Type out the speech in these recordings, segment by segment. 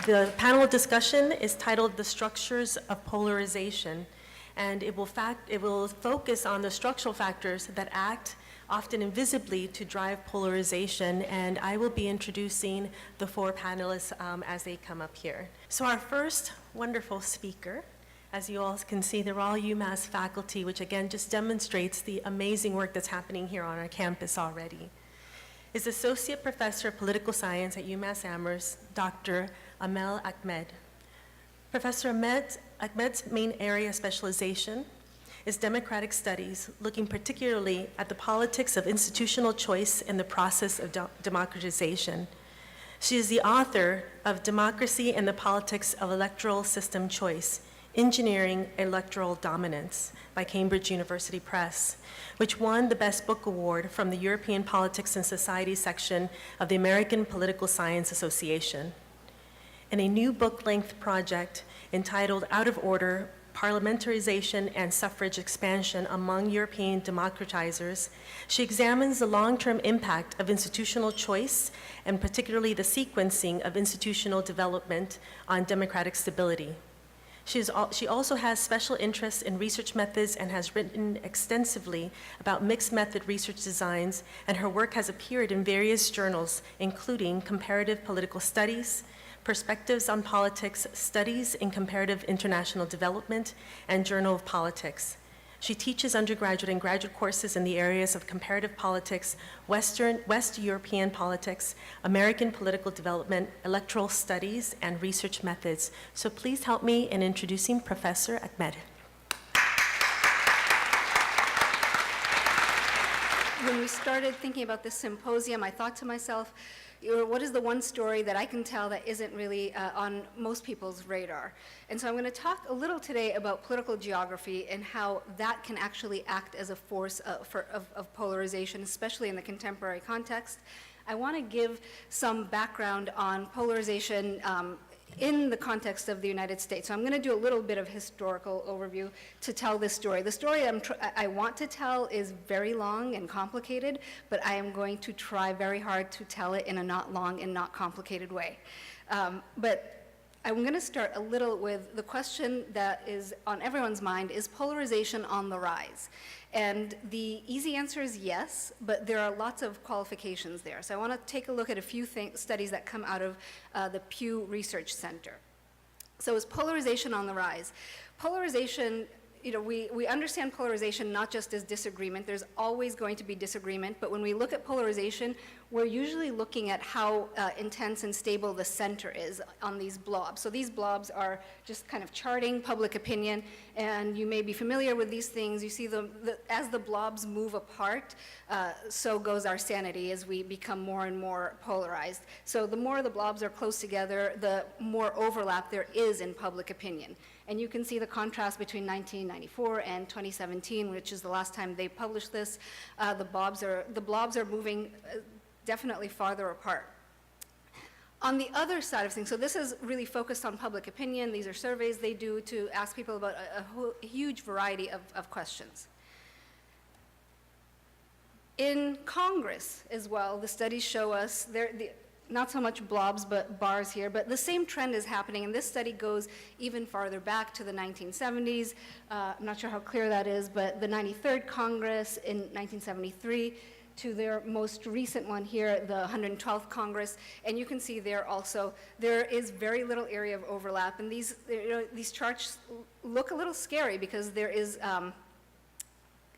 The panel discussion is titled "The Structures of Polarization," and it will focus on the structural factors that act often invisibly to drive polarization, and I will be introducing the four panelists as they come up here. So our first wonderful speaker, as you all can see, they're all UMass faculty, which again just demonstrates the amazing work that's happening here on our campus already, is Associate Professor of Political Science at UMass Amherst, Dr. Amel Ahmed. Professor Ahmed's main area of specialization is democratic studies, looking particularly at the politics of institutional choice in the process of democratization. She is the author of Democracy and the Politics of Electoral System Choice, Engineering Electoral Dominance by Cambridge University Press, which won the Best Book Award from the European Politics and Society section of the American Political Science Association. In a new book-length project entitled Out of Order, Parliamentarization and Suffrage Expansion Among European Democratizers, she examines the long-term impact of institutional choice and particularly the sequencing of institutional development on democratic stability. She also has special interests in research methods and has written extensively about mixed method research designs, and her work has appeared in various journals, including Comparative Political Studies, Perspectives on Politics, Studies in Comparative International Development, and Journal of Politics. She teaches undergraduate and graduate courses in the areas of comparative politics, West European politics, American political development, electoral studies, and research methods. So please help me in introducing Professor Ahmed. When we started thinking about this symposium, I thought to myself, what is the one story that I can tell that isn't really on most people's radar? And so I'm going to talk a little today about political geography and how that can actually act as a force of polarization, especially in the contemporary context. I want to give some background on polarization in the context of the United States. So I'm going to do a little bit of historical overview to tell this story. The story I want to tell is very long and complicated, but I am going to try very hard to tell it in a not long and not complicated way. But I'm going to start a little with the question that is on everyone's mind: is polarization on the rise? And the easy answer is yes, but there are lots of qualifications there. So I want to take a look at a few studies that come out of the Pew Research Center. So is polarization on the rise? Polarization, we understand polarization not just as disagreement. There's always going to be disagreement, but when we look at polarization, we're usually looking at how intense and stable the center is on these blobs. So these blobs are just kind of charting public opinion, and you may be familiar with these things. You see as the blobs move apart, so goes our sanity as we become more and more polarized. So the more the blobs are close together, the more overlap there is in public opinion. And you can see the contrast between 1994 and 2017, which is the last time they published this. The blobs are moving definitely farther apart. On the other side of things, so this is really focused on public opinion. These are surveys they do to ask people about a huge variety of questions. In Congress as well, the studies show us not so much blobs, but bars here, but the same trend is happening, and this study goes even farther back to the 1970s. I'm not sure how clear that is, but the 93rd Congress in 1973, to their most recent one here, the 112th Congress, and you can see there also, there is very little area of overlap, and these charts look a little scary because there is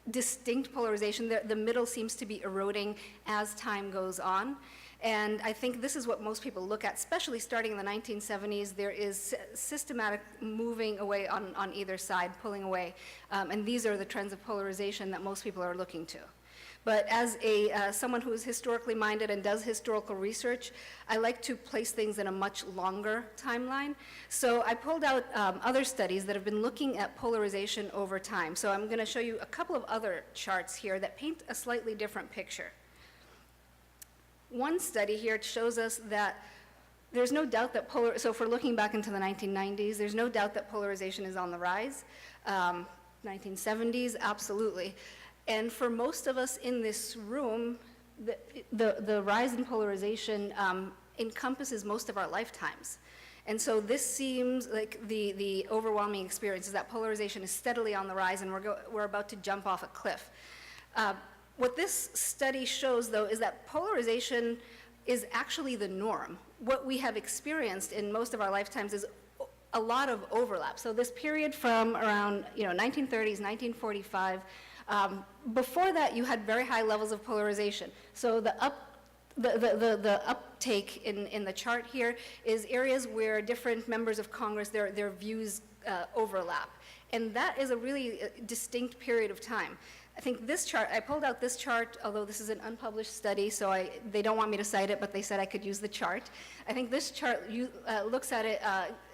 distinct polarization. The middle seems to be eroding as time goes on. And I think this is what most people look at, especially starting in the 1970s. There is systematic moving away on either side, pulling away. And these are the trends of polarization that most people are looking to. But as someone who is historically minded and does historical research, I like to place things in a much longer timeline. So I pulled out other studies that have been looking at polarization over time. So I'm going to show you a couple of other charts here that paint a slightly different picture. One study here shows us that there's no doubt that so if we're looking back into the 1990s, there's no doubt that polarization is on the rise. 1970s, absolutely. And for most of us in this room, the rise in polarization encompasses most of our lifetimes. And so this seems like the overwhelming experience is that polarization is steadily on the rise, and we're about to jump off a cliff. What this study shows, though, is that polarization is actually the norm. What we have experienced in most of our lifetimes is a lot of overlap. So this period from around 1930s, 1945, before that you had very high levels of polarization. So the uptake in the chart here is areas where different members of Congress, their views overlap. And that is a really distinct period of time. I think this chart, I pulled out this chart, although this is an unpublished study, so they don't want me to cite it, but they said I could use the chart. I think this chart looks at it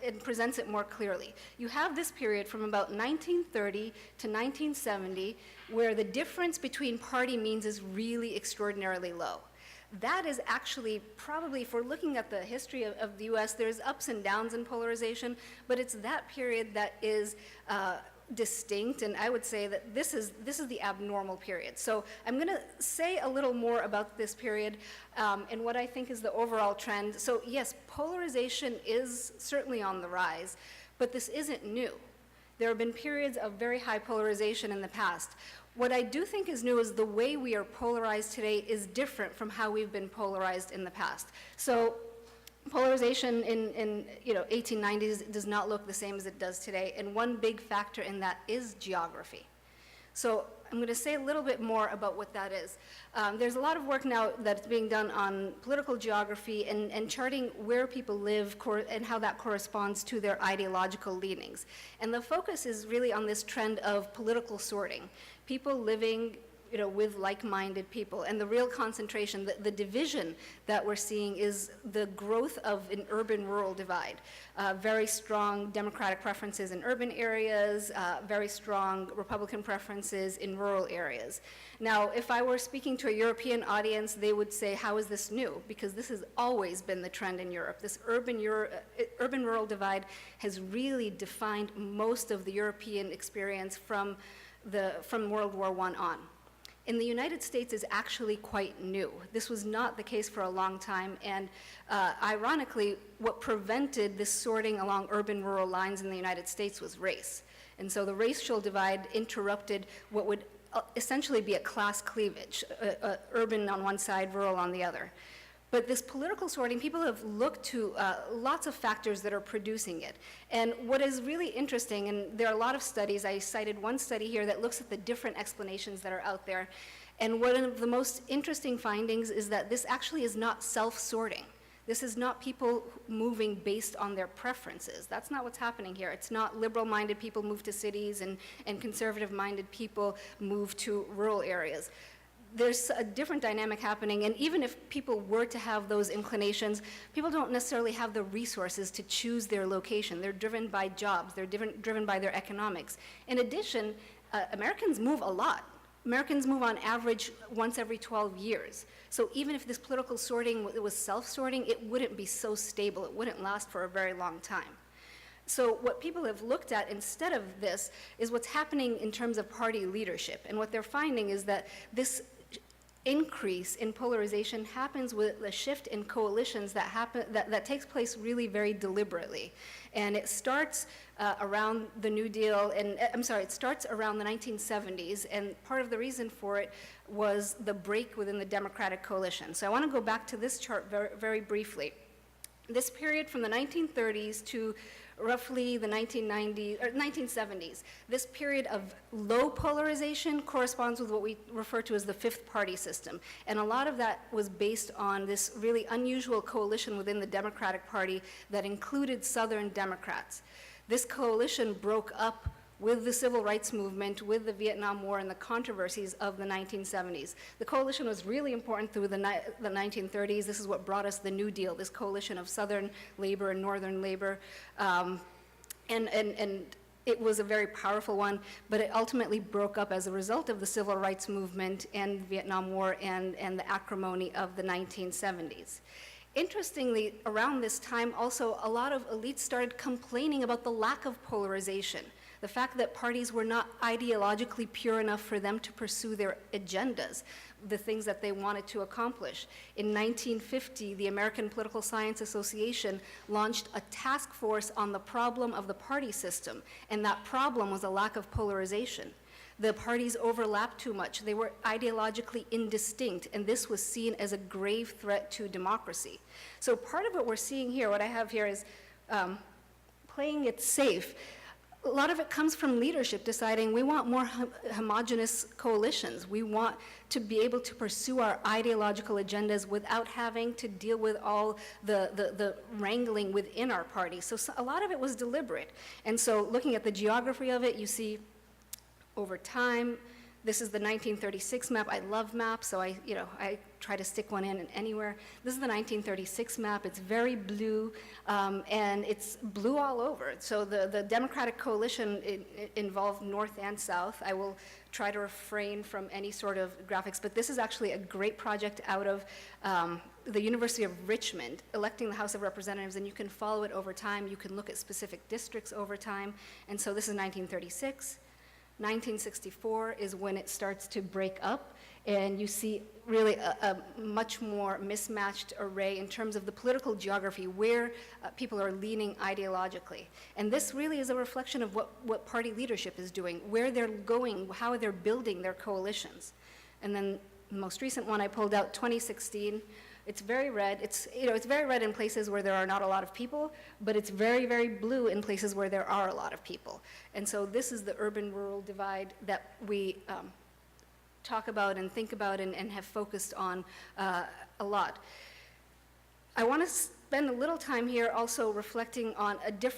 and presents it more clearly. You have this period from about 1930 to 1970, where the difference between party means is really extraordinarily low. That is actually probably, if we're looking at the history of the US, there's ups and downs in polarization, but it's that period that is distinct, and I would say that this is the abnormal period. So I'm going to say a little more about this period and what I think is the overall trend. So yes, polarization is certainly on the rise, but this isn't new. There have been periods of very high polarization in the past. What I do think is new is the way we are polarized today is different from how we've been polarized in the past. So polarization in 1890s does not look the same as it does today, and one big factor in that is geography. So I'm going to say a little bit more about what that is. There's a lot of work now that's being done on political geography and charting where people live and how that corresponds to their ideological leanings. And the focus is really on this trend of political sorting. People living with like-minded people. And the real concentration, the division that we're seeing is the growth of an urban-rural divide. Very strong Democratic preferences in urban areas, very strong Republican preferences in rural areas. Now, if I were speaking to a European audience, they would say, how is this new? Because this has always been the trend in Europe. This urban-rural divide has really defined most of the European experience from World War I on. In the United States is actually quite new. This was not the case for a long time, and ironically, what prevented this sorting along urban-rural lines in the United States was race. And so the racial divide interrupted what would essentially be a class cleavage, urban on one side, rural on the other. But this political sorting, people have looked to lots of factors that are producing it. And what is really interesting, and there are a lot of studies, I cited one study here that looks at the different explanations that are out there. And one of the most interesting findings is that this actually is not self-sorting. This is not people moving based on their preferences. That's not what's happening here. It's not liberal-minded people move to cities and conservative-minded people move to rural areas. There's a different dynamic happening, and even if people were to have those inclinations, people don't necessarily have the resources to choose their location. They're driven by jobs, they're driven by their economics. In addition, Americans move a lot. Americans move on average once every 12 years. So even if this political sorting was self-sorting, it wouldn't be so stable. It wouldn't last for a very long time. So what people have looked at instead of this is what's happening in terms of party leadership. And what they're finding is that this increase in polarization happens with a shift in coalitions that takes place really very deliberately. And it starts around the New Deal, and it starts around the 1970s, and part of the reason for it was the break within the Democratic coalition. So I want to go back to this chart very, very briefly. This period from the 1930s to roughly the 1970s. This period of low polarization corresponds with what we refer to as the fifth party system. And a lot of that was based on this really unusual coalition within the Democratic Party that included Southern Democrats. This coalition broke up with the civil rights movement, with the Vietnam War, and the controversies of the 1970s. The coalition was really important through the 1930s. This is what brought us the New Deal, this coalition of Southern labor and Northern labor. And it was a very powerful one, but it ultimately broke up as a result of the civil rights movement and the Vietnam War and the acrimony of the 1970s. Interestingly, around this time also, a lot of elites started complaining about the lack of polarization. The fact that parties were not ideologically pure enough for them to pursue their agendas, the things that they wanted to accomplish. In 1950, the American Political Science Association launched a task force on the problem of the party system, and that problem was a lack of polarization. The parties overlapped too much. They were ideologically indistinct, and this was seen as a grave threat to democracy. So part of what we're seeing here, what I have here is playing it safe. A lot of it comes from leadership deciding we want more homogenous coalitions. We want to be able to pursue our ideological agendas without having to deal with all the wrangling within our party. So a lot of it was deliberate. And so looking at the geography of it, you see over time, this is the 1936 map. I love maps, so I try to stick one in anywhere. This is the 1936 map. It's very blue, and it's blue all over. So the Democratic Coalition involved North and South. I will try to refrain from any sort of graphics, but this is actually a great project out of the University of Richmond, electing the House of Representatives, and you can follow it over time. You can look at specific districts over time. And so this is 1936. 1964 is when it starts to break up, and you see really a much more mismatched array in terms of the political geography, where people are leaning ideologically. And this really is a reflection of what party leadership is doing, where they're going, how they're building their coalitions. And then the most recent one I pulled out, 2016, it's very red. It's very red in places where there are not a lot of people, but it's very, very blue in places where there are a lot of people. And so this is the urban-rural divide that we talk about and think about and have focused on a lot. I want to spend a little time here also reflecting on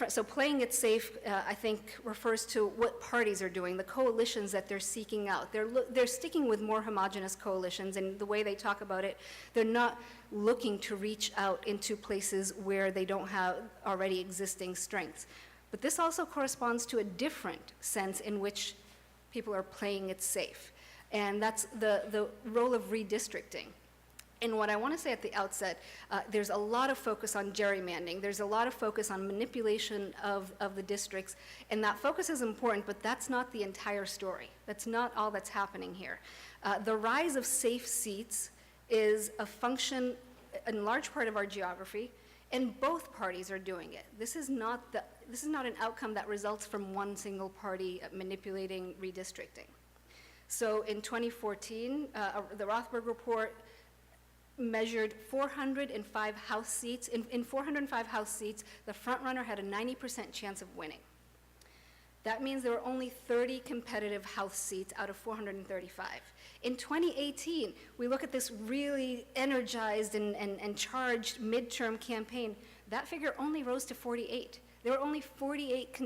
so playing it safe, I think, refers to what parties are doing, the coalitions that they're seeking out. They're sticking with more homogenous coalitions, and the way they talk about it, they're not looking to reach out into places where they don't have already existing strengths. But this also corresponds to a different sense in which people are playing it safe, and that's the role of redistricting. And what I want to say at the outset, there's a lot of focus on gerrymandering. There's a lot of focus on manipulation of the districts, and that focus is important, but that's not the entire story. That's not all that's happening here. The rise of safe seats is a function, in large part of our geography, and both parties are doing it. This is not an outcome that results from one single party manipulating redistricting. So in 2014, the Rothberg report measured 405 House seats. In 405 House seats, the frontrunner had a 90% chance of winning. That means there were only 30 competitive House seats out of 435. In 2018, we look at this really energized and charged midterm campaign. That figure only rose to 48. There were only 48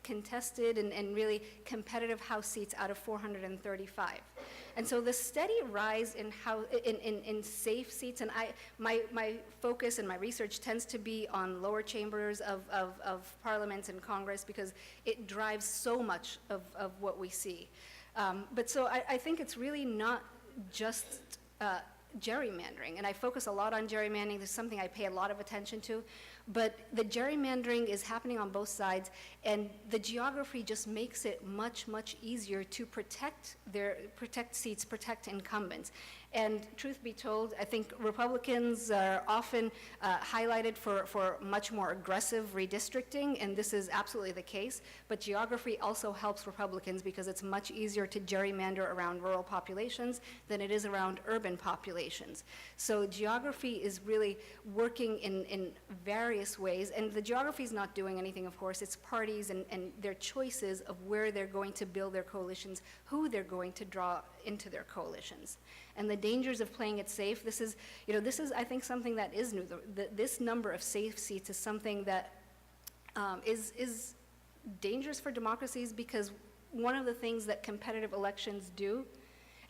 contested and really competitive House seats out of 435. And so the steady rise in safe seats, and my focus and my research tends to be on lower chambers of parliaments and Congress because it drives so much of what we see. But so I think it's really not just gerrymandering, and I focus a lot on gerrymandering. This is something I pay a lot of attention to. But the gerrymandering is happening on both sides, and the geography just makes it much, much easier to protect seats, protect incumbents. And truth be told, I think Republicans are often highlighted for much more aggressive redistricting, and this is absolutely the case. But geography also helps Republicans because it's much easier to gerrymander around rural populations than it is around urban populations. So geography is really working in various ways, and the geography is not doing anything, of course. It's parties and their choices of where they're going to build their coalitions, who they're going to draw into their coalitions. And the dangers of playing it safe, this is, I think, something that is new. This number of safe seats is something that is dangerous for democracies because one of the things that competitive elections do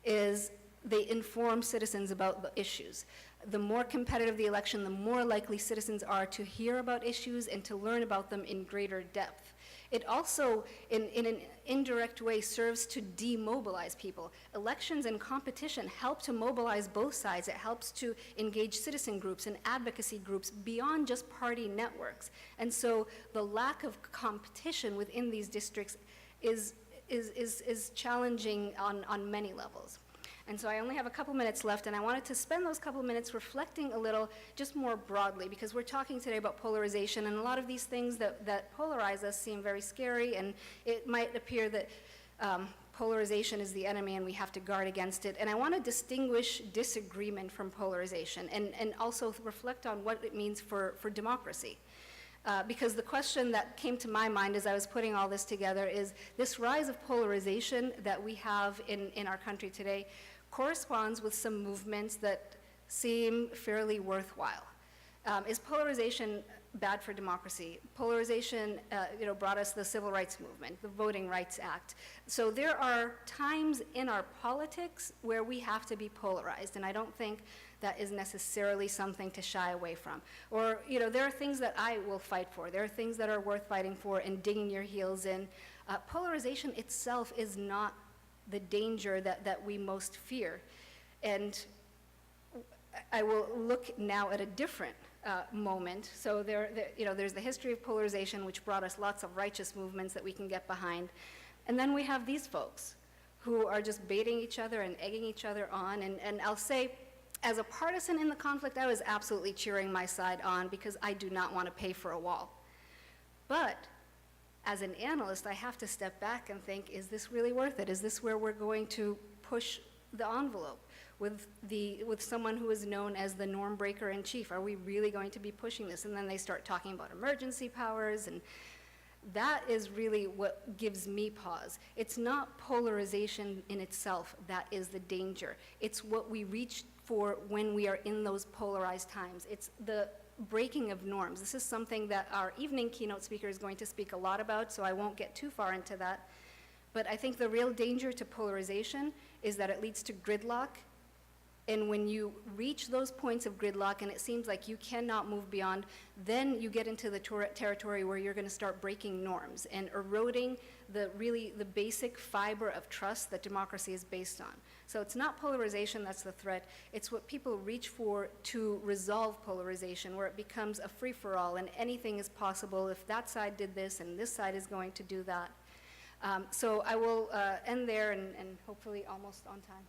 is they inform citizens about the issues. The more competitive the election, the more likely citizens are to hear about issues and to learn about them in greater depth. It also, in an indirect way, serves to demobilize people. Elections and competition help to mobilize both sides. It helps to engage citizen groups and advocacy groups beyond just party networks. And so the lack of competition within these districts is challenging on many levels. And so I only have a couple minutes left, and I wanted to spend those couple minutes reflecting a little, just more broadly, because we're talking today about polarization, and a lot of these things that polarize us seem very scary, and it might appear that polarization is the enemy and we have to guard against it. And I want to distinguish disagreement from polarization, and also reflect on what it means for democracy. Because the question that came to my mind as I was putting all this together is this rise of polarization that we have in our country today corresponds with some movements that seem fairly worthwhile. Is polarization bad for democracy? Polarization, brought us the Civil Rights Movement, the Voting Rights Act. So there are times in our politics where we have to be polarized, and I don't think that is necessarily something to shy away from. Or, there are things that I will fight for. There are things that are worth fighting for and digging your heels in. Polarization itself is not the danger that we most fear. And I will look now at a different moment. So there's the history of polarization, which brought us lots of righteous movements that we can get behind. And then we have these folks who are just baiting each other and egging each other on. And I'll say, as a partisan in the conflict, I was absolutely cheering my side on because I do not want to pay for a wall. But as an analyst, I have to step back and think, is this really worth it? Is this where we're going to push the envelope with someone who is known as the norm breaker in chief? Are we really going to be pushing this? And then they start talking about emergency powers, and that is really what gives me pause. It's not polarization in itself that is the danger. It's what we reach for when we are in those polarized times. It's the breaking of norms. This is something that our evening keynote speaker is going to speak a lot about, so I won't get too far into that. But I think the real danger to polarization is that it leads to gridlock. And when you reach those points of gridlock and it seems like you cannot move beyond, then you get into the territory where you're going to start breaking norms and eroding the basic fiber of trust that democracy is based on. So it's not polarization that's the threat. It's what people reach for to resolve polarization, where it becomes a free-for-all and anything is possible if that side did this and this side is going to do that. So I will end there and hopefully almost on time.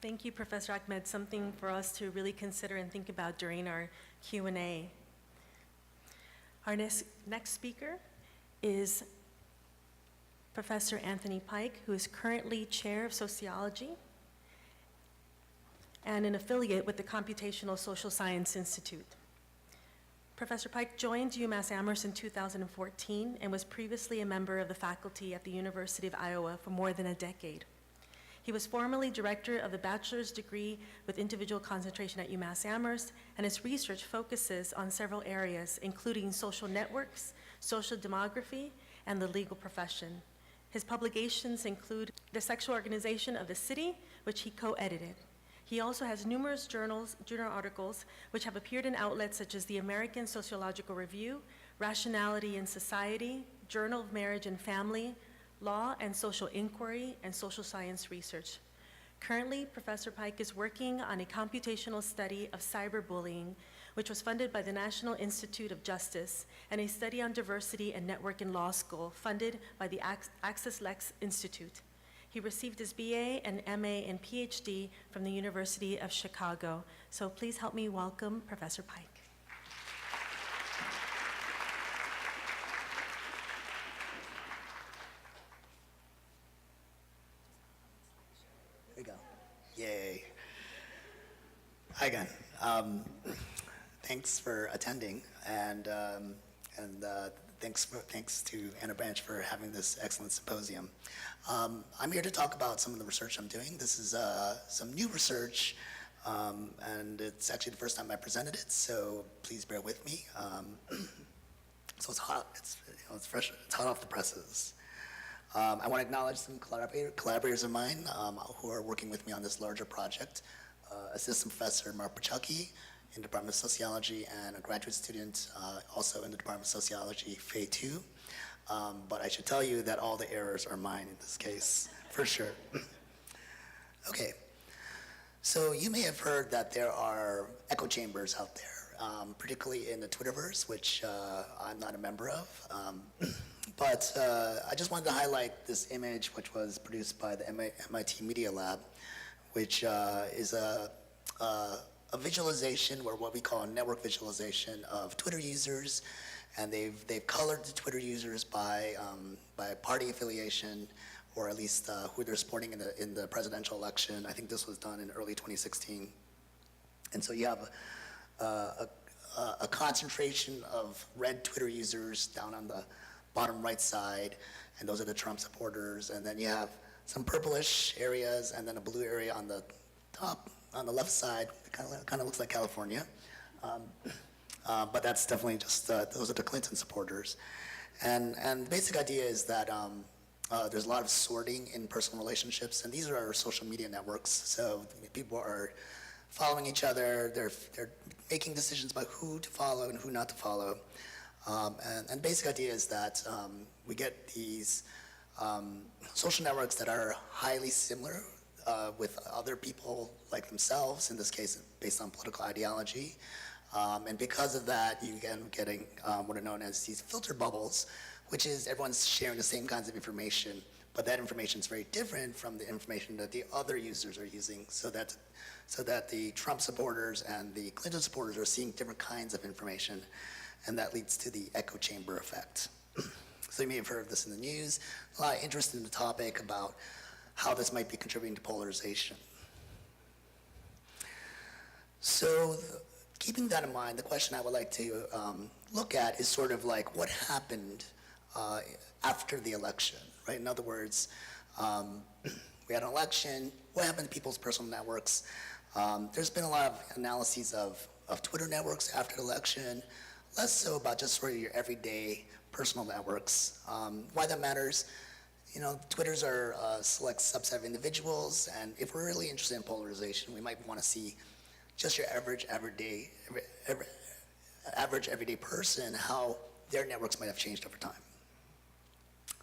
Thank you, Professor Ahmed. Something for us to really consider and think about during our Q&A. Our next speaker is Professor Anthony Pike, who is currently Chair of Sociology and an affiliate with the Computational Social Science Institute. Professor Pike joined UMass Amherst in 2014 and was previously a member of the faculty at the University of Iowa for more than a decade. He was formerly director of the bachelor's degree with individual concentration at UMass Amherst, and his research focuses on several areas, including social networks, social demography, and the legal profession. His publications include The Sexual Organization of the City, which he co-edited. He also has numerous journal articles which have appeared in outlets such as the American Sociological Review, Rationality in Society, Journal of Marriage and Family, Law and Social Inquiry, and Social Science Research. Currently, Professor Pike is working on a computational study of cyberbullying, which was funded by the National Institute of Justice, and a study on diversity and network in law school, funded by the Access Lex Institute. He received his BA and MA and PhD from the University of Chicago. So please help me welcome Professor Pike. There we go. Yay. Hi again. Thanks for attending, and thanks to Anna Branch for having this excellent symposium. I'm here to talk about some of the research I'm doing. This is some new research, and it's actually the first time I presented it, so please bear with me. So it's hot, it's fresh, it's hot off the presses. I want to acknowledge some collaborators of mine who are working with me on this larger project. Assistant Professor Mark Pachucky in the Department of Sociology, and a graduate student also in the Department of Sociology, Fei Tu. But I should tell you that all the errors are mine in this case, for sure. Okay, So you may have heard that there are echo chambers out there, particularly in the Twitterverse, which I'm not a member of. But I just wanted to highlight this image, which was produced by the MIT Media Lab, which is a visualization, or what we call a network visualization of Twitter users, and they've colored the Twitter users by party affiliation, or at least who they're supporting in the presidential election. I think this was done in early 2016. And so you have a concentration of red Twitter users down on the bottom right side, and those are the Trump supporters. And then you have some purplish areas, and then a blue area on the top, on the left side. It kind of looks like California. But that's definitely just, those are the Clinton supporters. And the basic idea is that there's a lot of sorting in personal relationships, and these are our social media networks. So people are following each other, they're making decisions about who to follow and who not to follow. And basic idea is that we get these social networks that are highly similar with other people like themselves, in this case based on political ideology. And because of that, you end up getting what are known as these filter bubbles, which is everyone's sharing the same kinds of information, but that information is very different from the information that the other users are using, so that the Trump supporters and the Clinton supporters are seeing different kinds of information, and that leads to the echo chamber effect. So you may have heard of this in the news, a lot of interest in the topic about how this might be contributing to polarization. So keeping that in mind, the question I would like to look at is sort of like what happened after the election, right? In other words, we had an election, what happened to people's personal networks? There's been a lot of analyses of Twitter networks after the election, less so about just sort of your everyday personal networks. Why that matters, you know, Twitters are a select subset of individuals, and if we're really interested in polarization, we might want to see just your average everyday person, how their networks might have changed over time.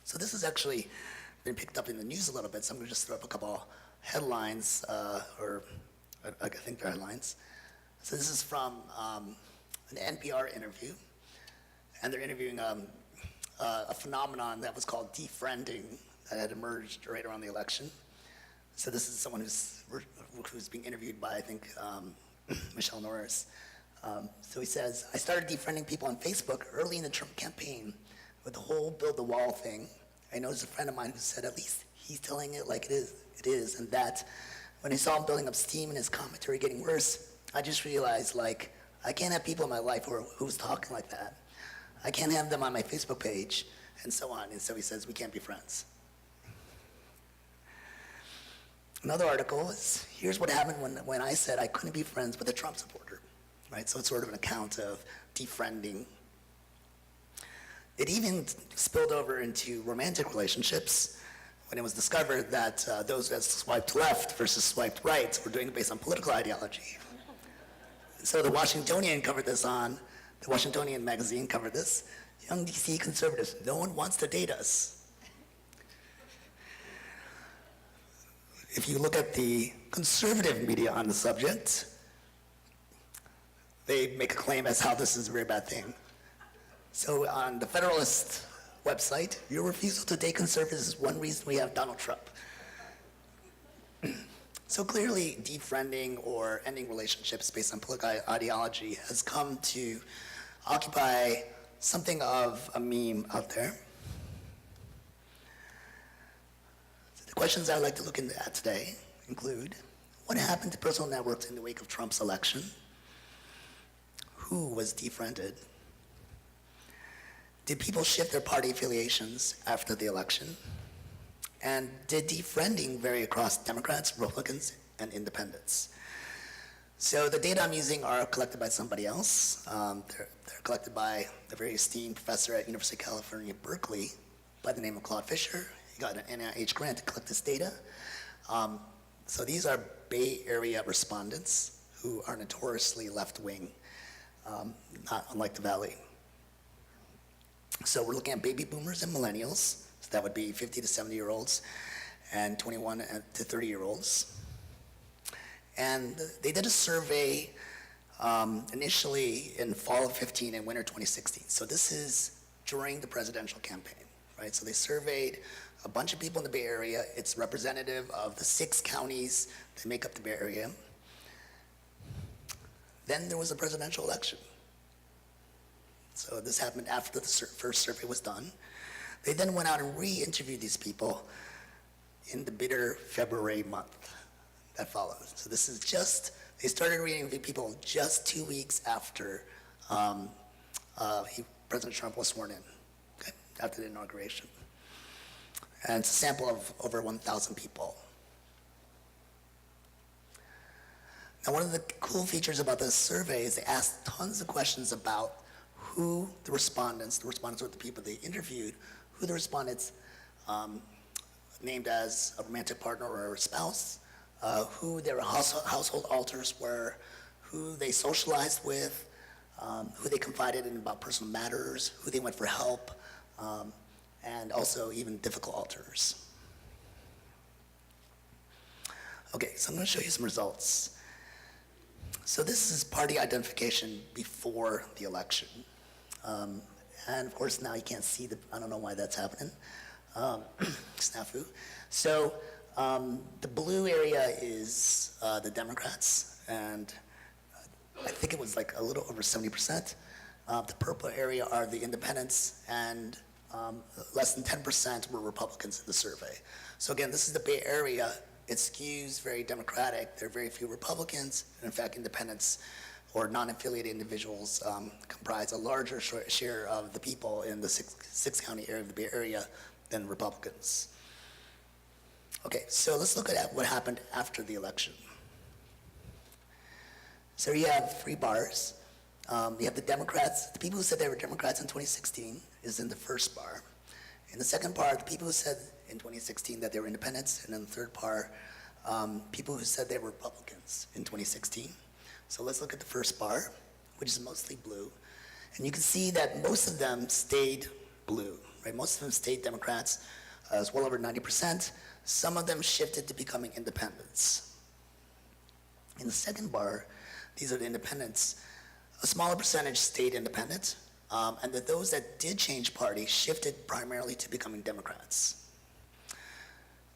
So this has actually been picked up in the news a little bit, so I'm going to just throw up a couple headlines, or I think they're headlines. So this is from an NPR interview, and they're interviewing a phenomenon that was called defriending that had emerged right around the election. So this is someone who's being interviewed by, I think, Michelle Norris. So he says, I started defriending people on Facebook early in the Trump campaign with the whole build the wall thing. I noticed a friend of mine who said, at least he's telling it like it is, and that when I saw him building up steam and his commentary getting worse, I just realized, like, I can't have people in my life who's talking like that. I can't have them on my Facebook page, and so on. And so he says, we can't be friends. Another article is, here's what happened when I said I couldn't be friends with a Trump supporter, right? So it's sort of an account of defriending. It even spilled over into romantic relationships when it was discovered that those that swiped left versus swiped right were doing it based on political ideology. So the Washingtonian covered this the Washingtonian magazine covered this. Young DC conservatives, no one wants to date us. If you look at the conservative media on the subject, they make a claim as how this is a very bad thing. So on the Federalist website, your refusal to date conservatives is one reason we have Donald Trump. So clearly, defriending or ending relationships based on political ideology has come to occupy something of a meme out there. So the questions I'd like to look into at today include, what happened to personal networks in the wake of Trump's election? Who was defriended? Did people shift their party affiliations after the election? And did defriending vary across Democrats, Republicans, and independents? So the data I'm using are collected by somebody else. They're collected by a very esteemed professor at University of California, Berkeley, by the name of Claude Fisher. He got an NIH grant to collect this data. So these are Bay Area respondents who are notoriously left-wing, not unlike the Valley. So we're looking at baby boomers and millennials. So that would be 50 to 70-year-olds and 21 to 30-year-olds. And they did a survey initially in fall of 15 and winter 2016. So this is during the presidential campaign, right? So they surveyed a bunch of people in the Bay Area. It's representative of the 6 counties that make up the Bay Area. Then there was a presidential election. So this happened after the first survey was done. They then went out and re-interviewed these people in the bitter February month that followed. So this is just, they started re-interviewing people just 2 weeks after President Trump was sworn in, okay, after the inauguration. And it's a sample of over 1,000 people. Now, one of the cool features about this survey is they asked tons of questions about who the respondents were the people they interviewed, who the respondents named as a romantic partner or a spouse, who their household alters were, who they socialized with, who they confided in about personal matters, who they went for help, and also even difficult alters. Okay, so I'm going to show you some results. So this is party identification before the election. And of course now you can't see I don't know why that's happening, snafu. So the blue area is the Democrats, and I think it was like a little over 70%. The purple area are the independents, and less than 10% were Republicans in the survey. So again, this is the Bay Area. It skews very Democratic. There are very few Republicans, and in fact, independents or non-affiliated individuals comprise a larger share of the people in the six county area of the Bay Area than Republicans. Okay, so let's look at what happened after the election. So you have 3 bars. You have the Democrats, the people who said they were Democrats in 2016 is in the first bar. In the second bar, the people who said in 2016 that they were independents, and in the third bar, people who said they were Republicans in 2016. So let's look at the first bar, which is mostly blue. And you can see that most of them stayed blue, right? Most of them stayed Democrats, as well over 90%. Some of them shifted to becoming independents. In the second bar, these are the independents. A smaller percentage stayed independent, and that those that did change party shifted primarily to becoming Democrats.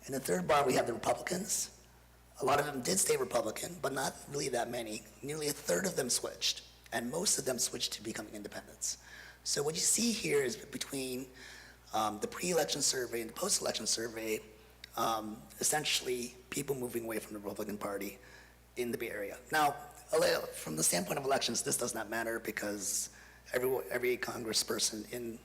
In the third bar, we have the Republicans. A lot of them did stay Republican, but not really that many. Nearly a third of them switched, and most of them switched to becoming independents. So what you see here is between the pre-election survey and the post-election survey, essentially people moving away from the Republican Party in the Bay Area. Now, from the standpoint of elections, this does not matter because every congressperson in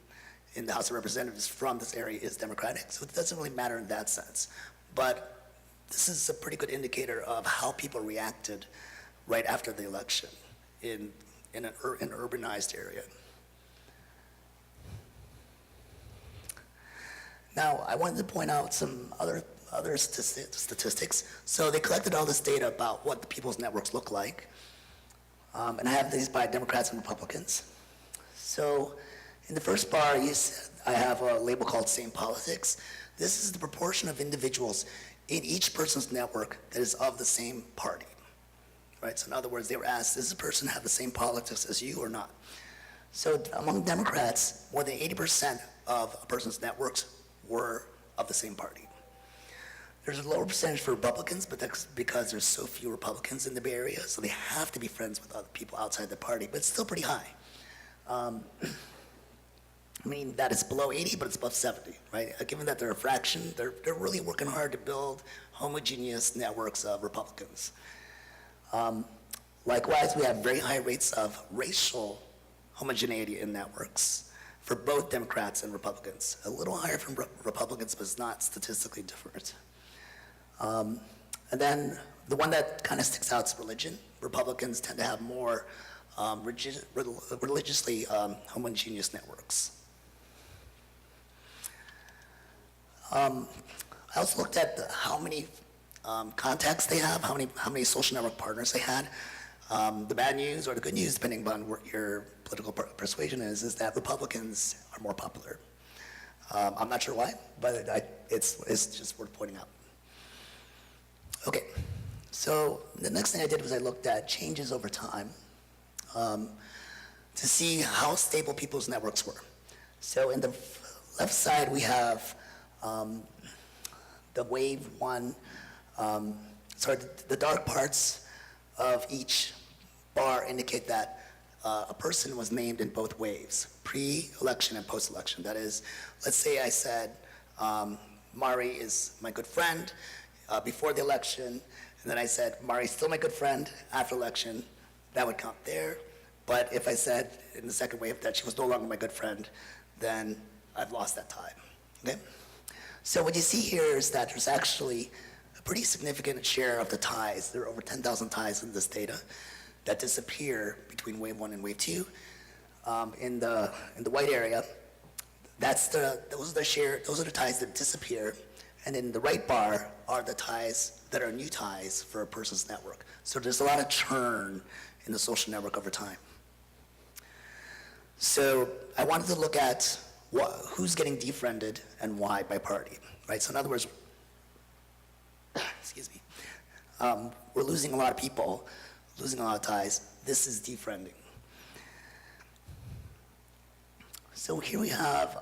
the House of Representatives from this area is Democratic, so it doesn't really matter in that sense. But this is a pretty good indicator of how people reacted right after the election in an urbanized area. Now, I wanted to point out some other statistics. So they collected all this data about what the people's networks look like. And I have these by Democrats and Republicans. So in the first bar, I have a label called Same Politics. This is the proportion of individuals in each person's network that is of the same party, right? So in other words, they were asked, does this person have the same politics as you or not? So among Democrats, more than 80% of a person's networks were of the same party. There's a lower percentage for Republicans, but that's because there's so few Republicans in the Bay Area, so they have to be friends with other people outside the party, but it's still pretty high. I mean, that it's below 80, but it's above 70, right? Given that they're a fraction, they're really working hard to build homogeneous networks of Republicans. Likewise, we have very high rates of racial homogeneity in networks for both Democrats and Republicans. A little higher from Republicans, but it's not statistically different. And then the one that kind of sticks out is religion. Republicans tend to have more religiously homogeneous networks. I also looked at how many contacts they have, how many social network partners they had. The bad news or the good news, depending on what your political persuasion is that Republicans are more popular. I'm not sure why, but it's just worth pointing out. Okay, So the next thing I did was I looked at changes over time to see how stable people's networks were. So in the left side, we have the wave one, the dark parts of each bar indicate that a person was named in both waves, pre-election and post-election. That is, let's say I said, Mari is my good friend before the election, and then I said, Mari's still my good friend after election, that would count there. But if I said in the second wave that she was no longer my good friend, then I've lost that tie, okay? So what you see here is that there's actually a pretty significant share of the ties, there are over 10,000 ties in this data, that disappear between wave one and wave two. In the white area, those are the ties that disappear, and in the right bar are the ties that are new ties for a person's network. So there's a lot of churn in the social network over time. So I wanted to look at who's getting defriended and why by party, right? So in other words, excuse me, we're losing a lot of people, losing a lot of ties. This is defriending. So here we have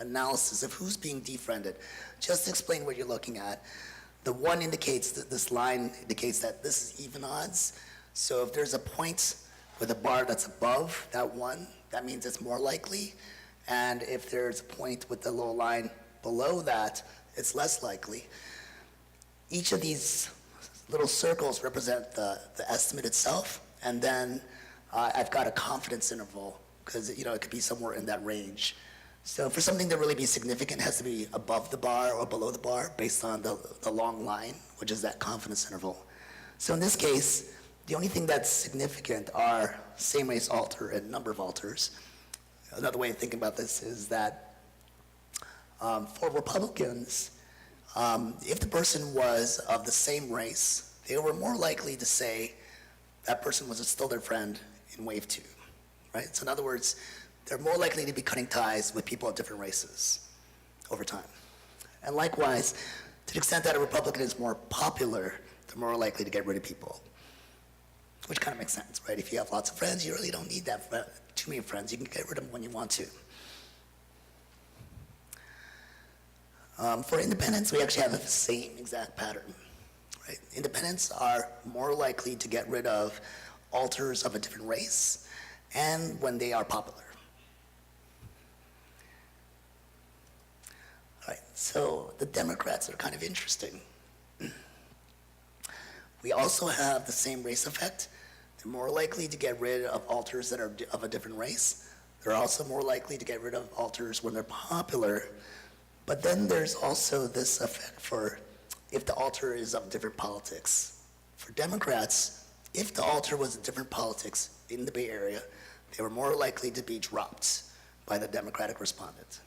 analysis of who's being defriended. Just to explain what you're looking at, the one indicates that this line indicates that this is even odds. So if there's a point with a bar that's above that one, that means it's more likely. And if there's a point with the little line below that, it's less likely. Each of these little circles represent the estimate itself, and then I've got a confidence interval, because it could be somewhere in that range. So for something to really be significant, it has to be above the bar or below the bar based on the long line, which is that confidence interval. So in this case, the only thing that's significant are same race alter and number of alters. Another way of thinking about this is that for Republicans, if the person was of the same race, they were more likely to say that person was still their friend in wave two, right? So in other words, they're more likely to be cutting ties with people of different races over time. And likewise, to the extent that a Republican is more popular, they're more likely to get rid of people, which kind of makes sense, right? If you have lots of friends, you really don't need too many friends. You can get rid of them when you want to. For independents, we actually have the same exact pattern, right? Independents are more likely to get rid of alters of a different race and when they are popular. All right, so the Democrats are kind of interesting. We also have the same race effect. They're more likely to get rid of alters that are of a different race. They're also more likely to get rid of alters when they're popular. But then there's also this effect for if the alter is of different politics. For Democrats, if the alter was of different politics in the Bay Area, they were more likely to be dropped by the Democratic respondent.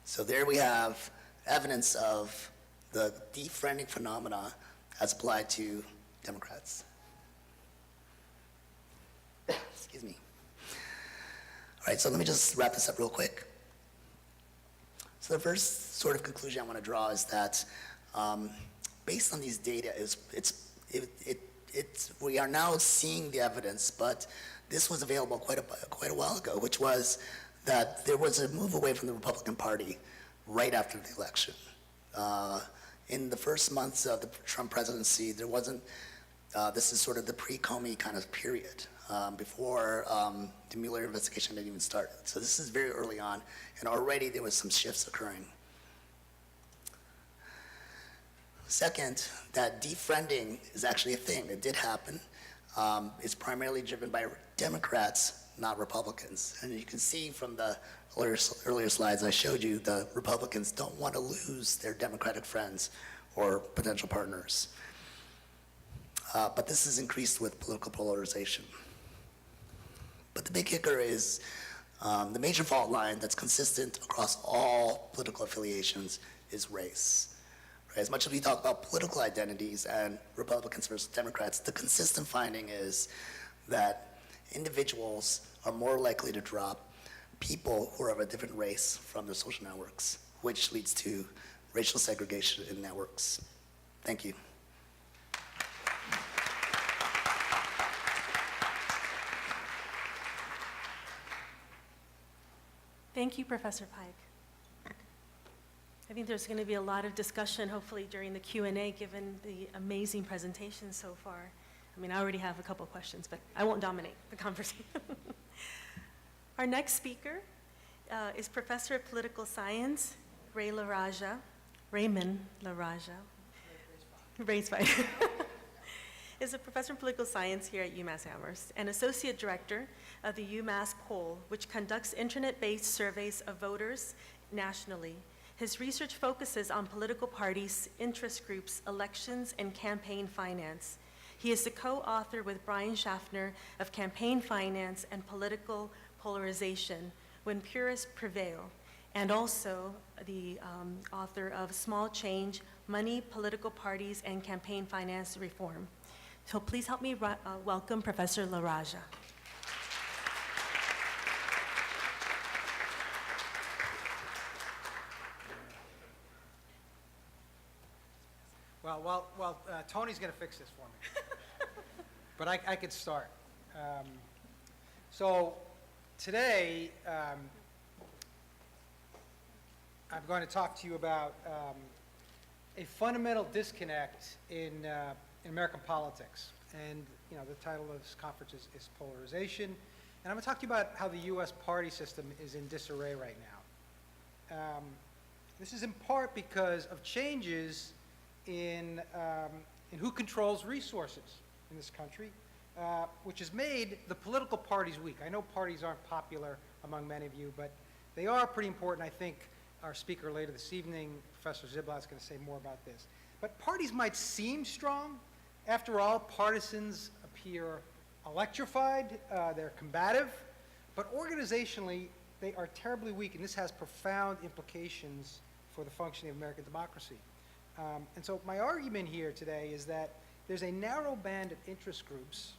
So there we have evidence of the defriending phenomena as applied to Democrats. Excuse me. All right, so let me just wrap this up real quick. So the first sort of conclusion I want to draw is that based on these data, we are now seeing the evidence, but this was available quite a while ago, which was that there was a move away from the Republican Party right after the election. In the first months of the Trump presidency, there wasn't, this is sort of the pre-Comey kind of period, before the Mueller investigation had even started. So this is very early on, and already there was some shifts occurring. Second, that defriending is actually a thing. It did happen. It's primarily driven by Democrats, not Republicans. And you can see from the earlier slides I showed you, the Republicans don't want to lose their Democratic friends or potential partners. But this is increased with political polarization. But the big kicker is the major fault line that's consistent across all political affiliations is race. Right? As much as we talk about political identities and Republicans versus Democrats, the consistent finding is that individuals are more likely to drop people who are of a different race from their social networks, which leads to racial segregation in networks. Thank you. Thank you, Professor Pike. I think there's going to be a lot of discussion, hopefully, during the Q&A, given the amazing presentation so far. I mean, I already have a couple of questions, but I won't dominate the conversation. Our next speaker is Professor of Political Science, Raymond LaRaja. Ray's fine. Is a professor of political science here at UMass Amherst and associate director of the UMass Poll, which conducts internet-based surveys of voters nationally. His research focuses on political parties, interest groups, elections, and campaign finance. He is the co-author with Brian Schaffner of Campaign Finance and Political Polarization, When Purists Prevail, and also the author of Small Change, Money, Political Parties, and Campaign Finance Reform. So please help me welcome Professor LaRaja. Well, Tony's going to fix this for me. But I could start. So today, I'm going to talk to you about a fundamental disconnect in American politics. And, you know, the title of this conference is Polarization. And I'm going to talk to you about how the U.S. party system is in disarray right now. This is in part because of changes in who controls resources in this country, which has made the political parties weak. I know parties aren't popular among many of you, but they are pretty important. I think our speaker later this evening, Professor Ziblatt, is going to say more about this. But parties might seem strong. After all, partisans appear electrified, they're combative, but organizationally, they are terribly weak, and this has profound implications for the functioning of American democracy. And so my argument here today is that there's a narrow band of interest groups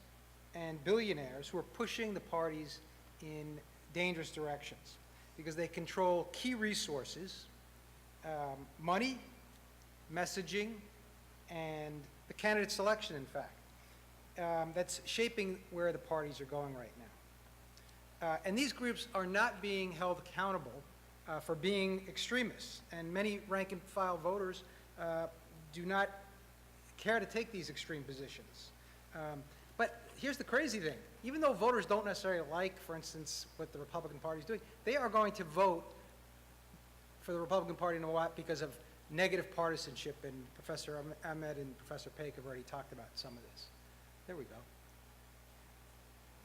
and billionaires who are pushing the parties in dangerous directions because they control key resources, money, messaging, and the candidate selection, in fact, that's shaping where the parties are going right now. And these groups are not being held accountable for being extremists, and many rank-and-file voters do not care to take these extreme positions. But here's the crazy thing. Even though voters don't necessarily like, for instance, what the Republican Party is doing, they are going to vote for the Republican Party, you know what, because of negative partisanship, and Professor Ahmed and Professor Paik have already talked about some of this. There we go.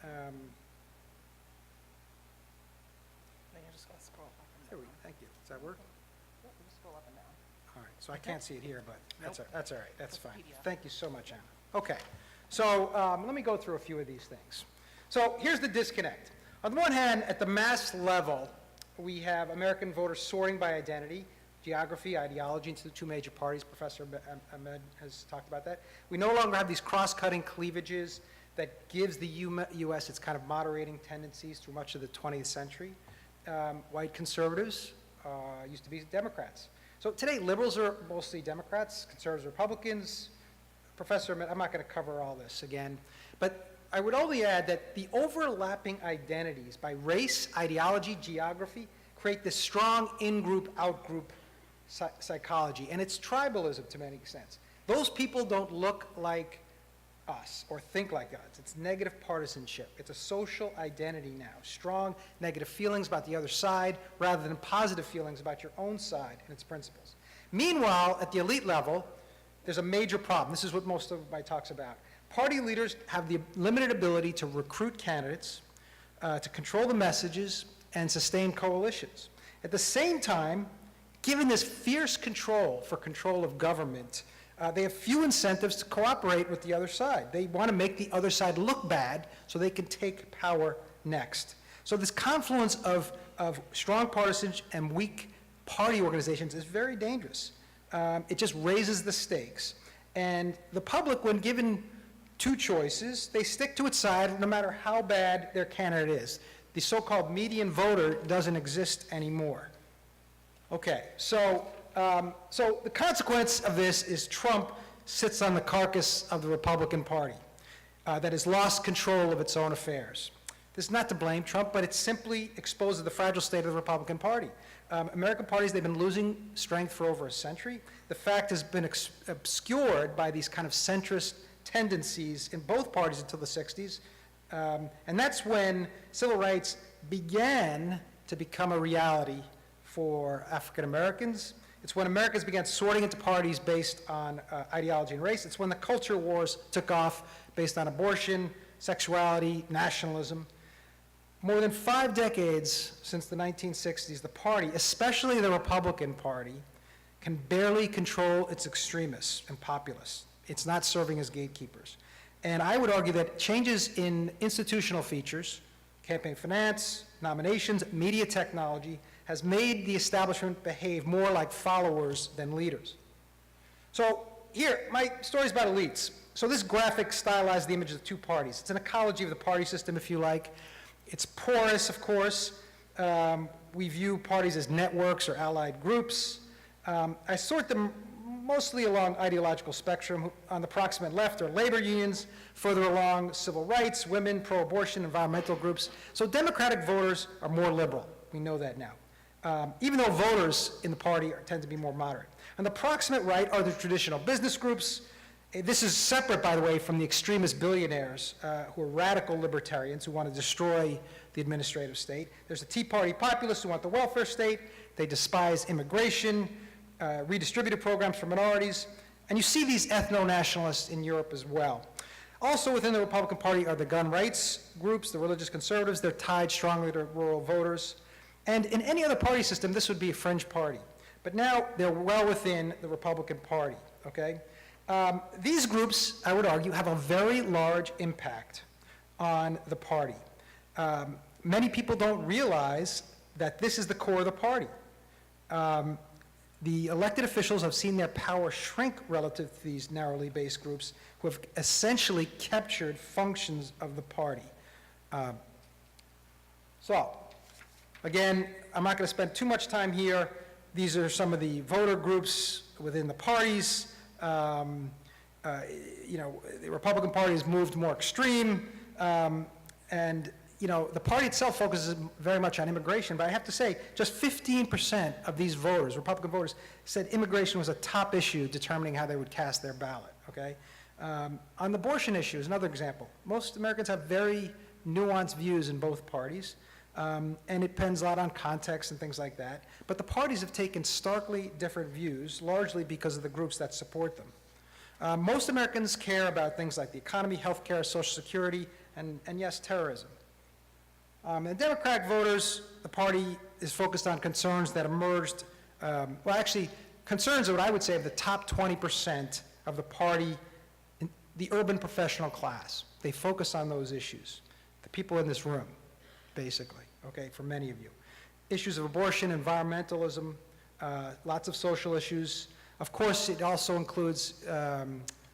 There we go. Thank you. Does that work? All right, so I can't see it here, but that's all right, that's fine. Thank you so much, Anna. Okay, so let me go through a few of these things. So here's the disconnect. On the one hand, at the mass level, we have American voters sorting by identity, geography, ideology into the two major parties. Professor Ahmed has talked about that. We no longer have these cross-cutting cleavages that gives the U.S. its kind of moderating tendencies through much of the 20th century. White conservatives used to be Democrats. So today, liberals are mostly Democrats, conservatives, Republicans. Professor Ahmed, I'm not going to cover all this again, but I would only add that the overlapping identities by race, ideology, geography create this strong in-group, out-group psychology, and it's tribalism to many extents. Those people don't look like us or think like us. It's negative partisanship. It's a social identity now. Strong negative feelings about the other side rather than positive feelings about your own side and its principles. Meanwhile, at the elite level, there's a major problem. This is what most of my talk's about. Party leaders have the limited ability to recruit candidates, to control the messages, and sustain coalitions. At the same time, given this fierce control for control of government, they have few incentives to cooperate with the other side. They want to make the other side look bad so they can take power next. So this confluence of strong partisans and weak party organizations is very dangerous. It just raises the stakes. And the public, when given two choices, they stick to its side no matter how bad their candidate is. The so-called median voter doesn't exist anymore. Okay, so the consequence of this is Trump sits on the carcass of the Republican Party that has lost control of its own affairs. This is not to blame Trump, but it simply exposes the fragile state of the Republican Party. American parties, they've been losing strength for over a century. The fact has been obscured by these kind of centrist tendencies in both parties until the 60s. And that's when civil rights began to become a reality for African Americans. It's when Americans began sorting into parties based on ideology and race. It's when the culture wars took off based on abortion, sexuality, nationalism. More than 5 decades since the 1960s, the party, especially the Republican Party, can barely control its extremists and populists. It's not serving as gatekeepers. And I would argue that changes in institutional features, campaign finance, nominations, media technology, has made the establishment behave more like followers than leaders. So here, my story's about elites. So this graphic stylized the image of the two parties. It's an ecology of the party system, if you like. It's porous, of course. We view parties as networks or allied groups. I sort them mostly along ideological spectrum. On the proximate left are labor unions, further along civil rights, women, pro-abortion, environmental groups. So Democratic voters are more liberal. We know that now. Even though voters in the party tend to be more moderate. On the proximate right are the traditional business groups. This is separate, by the way, from the extremist billionaires who are radical libertarians who want to destroy the administrative state. There's the Tea Party populists who want the welfare state. They despise immigration, redistributive programs for minorities. And you see these ethno-nationalists in Europe as well. Also within the Republican Party are the gun rights groups, the religious conservatives. They're tied strongly to rural voters. And in any other party system, this would be a fringe party. But now they're well within the Republican Party, okay? These groups, I would argue, have a very large impact on the party. Many people don't realize that this is the core of the party. The elected officials have seen their power shrink relative to these narrowly based groups who have essentially captured functions of the party. So, again, I'm not going to spend too much time here. These are some of the voter groups within the parties. You know, the Republican Party has moved more extreme, and you know, the party itself focuses very much on immigration, but I have to say, just 15% of these voters, Republican voters, said immigration was a top issue determining how they would cast their ballot, okay? On the abortion issue is another example. Most Americans have very nuanced views in both parties, and it depends a lot on context and things like that. But the parties have taken starkly different views, largely because of the groups that support them. Most Americans care about things like the economy, healthcare, Social Security, and yes, terrorism. And Democratic voters, the party is focused on concerns that emerged, well, actually, concerns of what I would say of the top 20% of the party, in the urban professional class. They focus on those issues. The people in this room, basically, okay, for many of you. Issues of abortion, environmentalism, lots of social issues. Of course, it also includes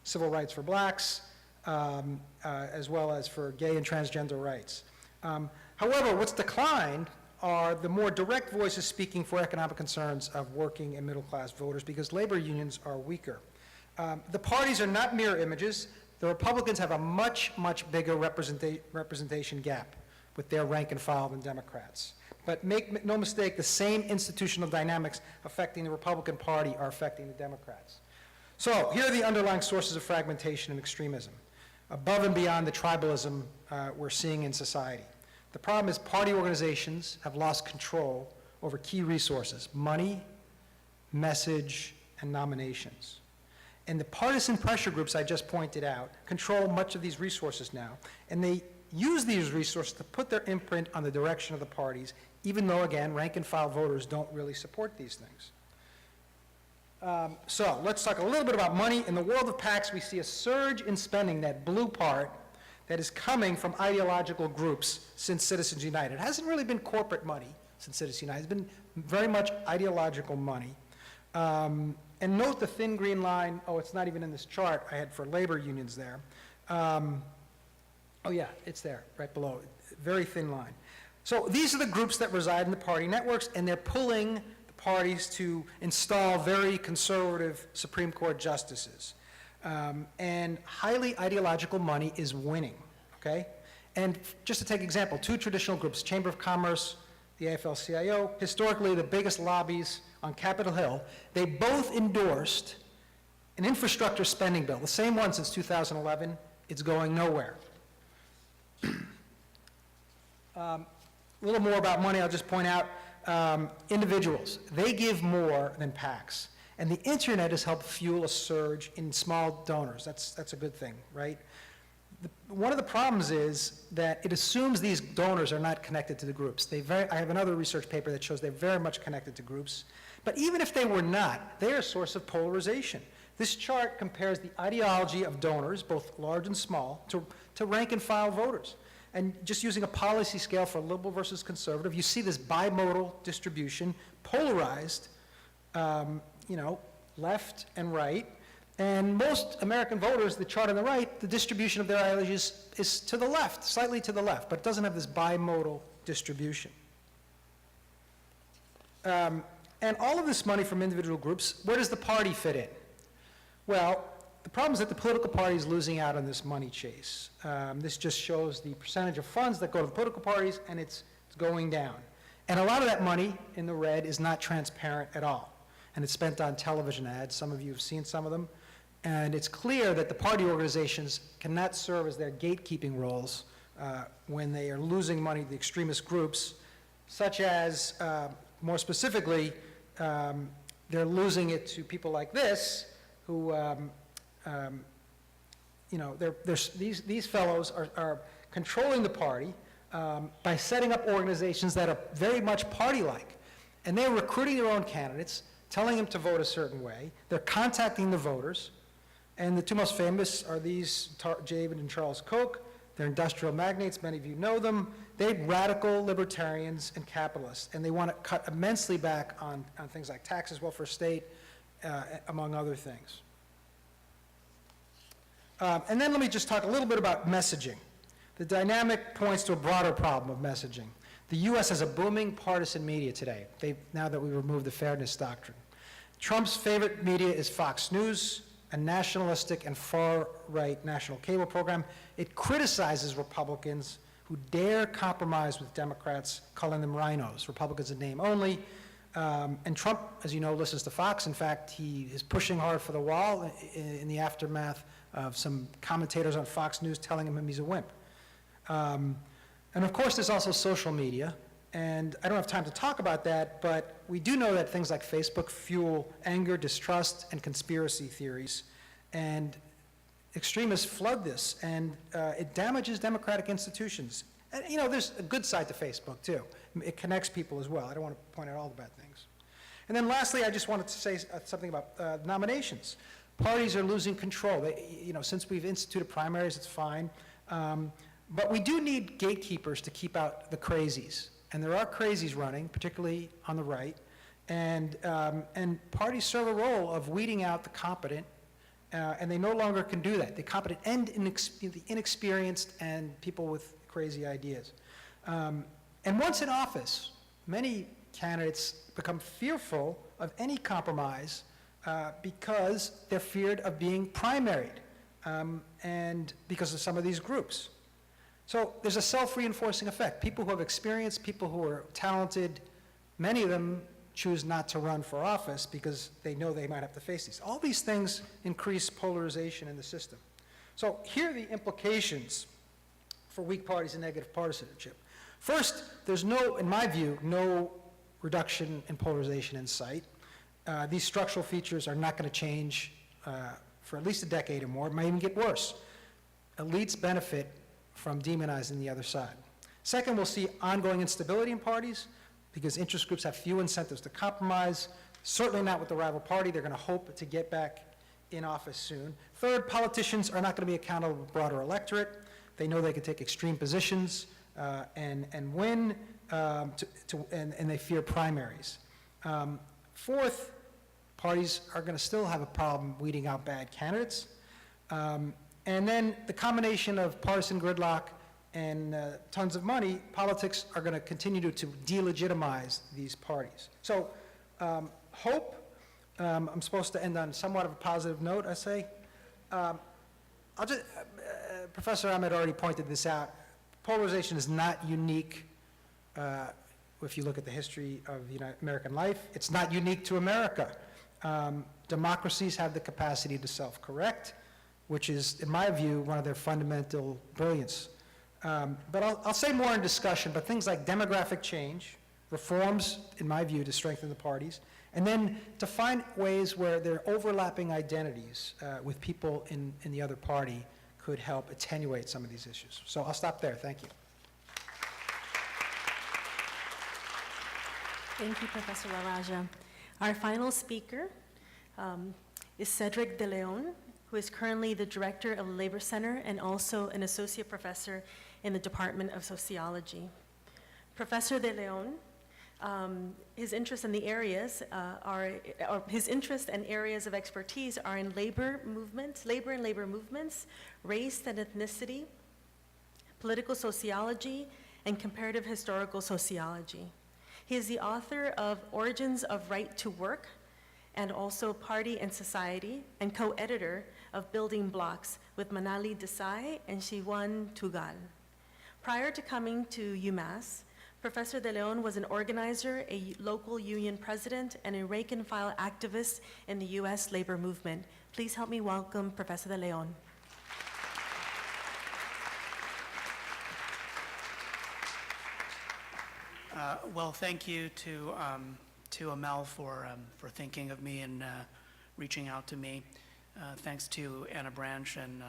civil rights for blacks, as well as for gay and transgender rights. However, what's declined are the more direct voices speaking for economic concerns of working and middle-class voters because labor unions are weaker. The parties are not mirror images. The Republicans have a much, much bigger representation gap with their rank and file than Democrats. But make no mistake, the same institutional dynamics affecting the Republican Party are affecting the Democrats. So here are the underlying sources of fragmentation and extremism, above and beyond the tribalism we're seeing in society. The problem is party organizations have lost control over key resources, money, message, and nominations. And the partisan pressure groups I just pointed out control much of these resources now, and they use these resources to put their imprint on the direction of the parties, even though, again, rank and file voters don't really support these things. So let's talk a little bit about money. In the world of PACs, we see a surge in spending, that blue part, that is coming from ideological groups since Citizens United. It hasn't really been corporate money since Citizens United. It's been very much ideological money. And note the thin green line. Oh, it's not even in this chart I had for labor unions there. Oh yeah, it's there, right below. Very thin line. So these are the groups that reside in the party networks, and they're pulling the parties to install very conservative Supreme Court justices. And highly ideological money is winning, okay? And just to take example, two traditional groups, Chamber of Commerce, the AFL-CIO, historically the biggest lobbies on Capitol Hill, they both endorsed an infrastructure spending bill, the same one since 2011. It's going nowhere. A little more about money, I'll just point out, individuals, they give more than PACs. And the internet has helped fuel a surge in small donors. That's a good thing, right? One of the problems is that it assumes these donors are not connected to the groups. I have another research paper that shows they're very much connected to groups. But even if they were not, they're a source of polarization. This chart compares the ideology of donors, both large and small, to rank and file voters. And just using a policy scale for liberal versus conservative, you see this bimodal distribution, polarized, left and right. And most American voters, the chart on the right, the distribution of their ideologies is to the left, slightly to the left, but it doesn't have this bimodal distribution. And all of this money from individual groups, where does the party fit in? Well, the problem is that the political party is losing out on this money chase. This just shows the percentage of funds that go to the political parties, and it's going down. And a lot of that money in the red is not transparent at all. And it's spent on television ads. Some of you have seen some of them. And it's clear that the party organizations cannot serve as their gatekeeping roles when they are losing money to the extremist groups, such as, more specifically, they're losing it to people like this, who, these fellows are controlling the party by setting up organizations that are very much party-like. And they're recruiting their own candidates, telling them to vote a certain way. They're contacting the voters. And the two most famous are these, David and Charles Koch. They're industrial magnates, many of you know them. They're radical libertarians and capitalists, and they want to cut immensely back on things like taxes, welfare state, among other things. And then let me just talk a little bit about messaging. The dynamic points to a broader problem of messaging. The U.S. has a booming partisan media today, now that we removed the fairness doctrine. Trump's favorite media is Fox News, a nationalistic and far-right national cable program. It criticizes Republicans who dare compromise with Democrats, calling them rhinos, Republicans in name only. And Trump, as you know, listens to Fox. In fact, he is pushing hard for the wall in the aftermath of some commentators on Fox News telling him he's a wimp. And of course, there's also social media. And I don't have time to talk about that, but we do know that things like Facebook fuel anger, distrust, and conspiracy theories. And extremists flood this, and it damages democratic institutions. And, there's a good side to Facebook, too. It connects people as well. I don't want to point out all the bad things. And then lastly, I just wanted to say something about nominations. Parties are losing control. Since we've instituted primaries, it's fine. But we do need gatekeepers to keep out the crazies. And there are crazies running, particularly on the right, and parties serve a role of weeding out the competent, and they no longer can do that. The competent and the inexperienced and people with crazy ideas. And once in office, many candidates become fearful of any compromise because they're feared of being primaried, and because of some of these groups. So there's a self-reinforcing effect. People who have experience, people who are talented, many of them choose not to run for office because they know they might have to face these. All these things increase polarization in the system. So here are the implications for weak parties and negative partisanship. First, there's in my view, no reduction in polarization in sight. These structural features are not going to change for at least a decade or more. It might even get worse. Elites benefit from demonizing the other side. Second, we'll see ongoing instability in parties because interest groups have few incentives to compromise, certainly not with the rival party. They're going to hope to get back in office soon. Third, politicians are not going to be accountable to the broader electorate. They know they can take extreme positions and win, and they fear primaries. Fourth, parties are going to still have a problem weeding out bad candidates. And then the combination of partisan gridlock and tons of money, politics are going to continue to delegitimize these parties. So hope, I'm supposed to end on somewhat of a positive note, I say. Professor Ahmed already pointed this out. polarization is not unique, if you look at the history of American life. It's not unique to America. Democracies have the capacity to self-correct, which is, in my view, one of their fundamental brilliance. But I'll say more in discussion, but things like demographic change, reforms, in my view, to strengthen the parties, and then to find ways where there are overlapping identities with people in the other party could help attenuate some of these issues. So I'll stop there. Thank you. Thank you, Professor LaRaja. Our final speaker is Cedric De Leon, who is currently the director of the Labor Center and also an associate professor in the Department of Sociology. Professor De Leon, his interest in the areas his interest and areas of expertise are in labor and labor movements, race and ethnicity, political sociology, and comparative historical sociology. He is the author of Origins of Right to Work, and also Party and Society, and co-editor of Building Blocks with Manali Desai and Siwan Tugal. Prior to coming to UMass, Professor De Leon was an organizer, a local union president, and a rank-and-file activist in the U.S. labor movement. Please help me welcome Professor De Leon. Well, thank you to Amel for thinking of me and reaching out to me. Thanks to Anna Branch and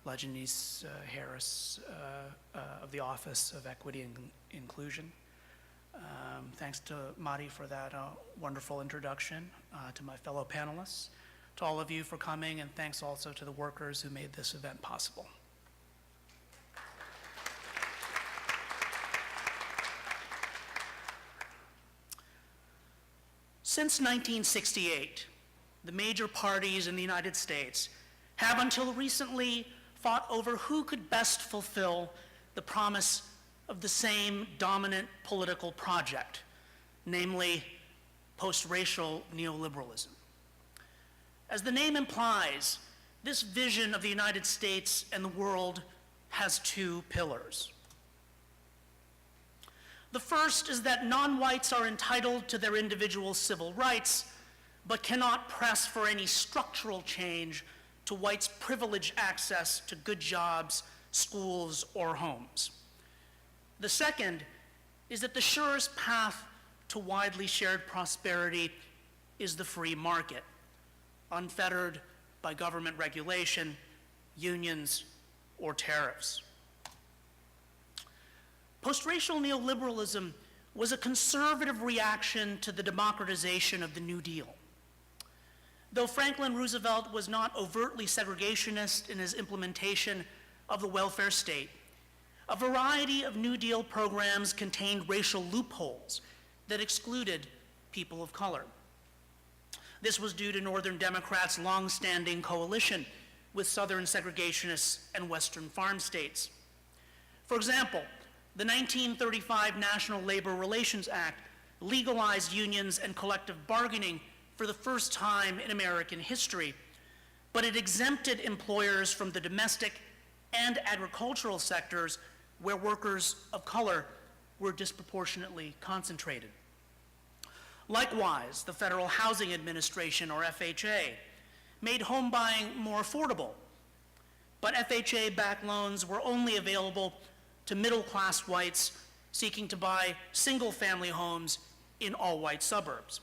Lajanice Harris of the Office of Equity and Inclusion. Thanks to Madi for that wonderful introduction, to my fellow panelists, to all of you for coming, and thanks also to the workers who made this event possible. Since 1968, the major parties in the United States have until recently fought over who could best fulfill the promise of the same dominant political project, namely post-racial neoliberalism. As the name implies, this vision of the United States and the world has two pillars. The first is that non-whites are entitled to their individual civil rights, but cannot press for any structural change to whites' privileged access to good jobs, schools, or homes. The second is that the surest path to widely shared prosperity is the free market, unfettered by government regulation, unions, or tariffs. Post-racial neoliberalism was a conservative reaction to the democratization of the New Deal. Though Franklin Roosevelt was not overtly segregationist in his implementation of the welfare state, a variety of New Deal programs contained racial loopholes that excluded people of color. This was due to Northern Democrats' long-standing coalition with Southern segregationists and Western farm states. For example, the 1935 National Labor Relations Act legalized unions and collective bargaining for the first time in American history, but it exempted employers from the domestic and agricultural sectors where workers of color were disproportionately concentrated. Likewise, the Federal Housing Administration, or FHA, made home buying more affordable, but FHA-backed loans were only available to middle-class whites seeking to buy single-family homes in all-white suburbs.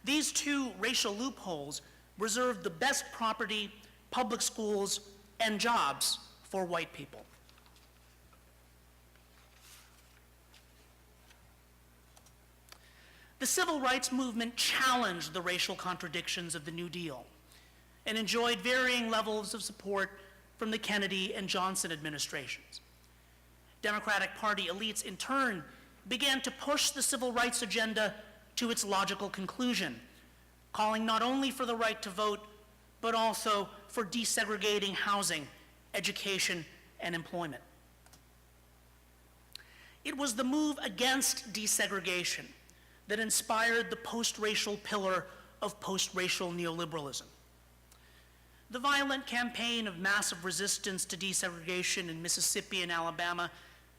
These two racial loopholes reserved the best property, public schools, and jobs for white people. The civil rights movement challenged the racial contradictions of the New Deal and enjoyed varying levels of support from the Kennedy and Johnson administrations. Democratic Party elites, in turn, began to push the civil rights agenda to its logical conclusion, calling not only for the right to vote, but also for desegregating housing, education, and employment. It was the move against desegregation that inspired the post-racial pillar of post-racial neoliberalism. The violent campaign of massive resistance to desegregation in Mississippi and Alabama,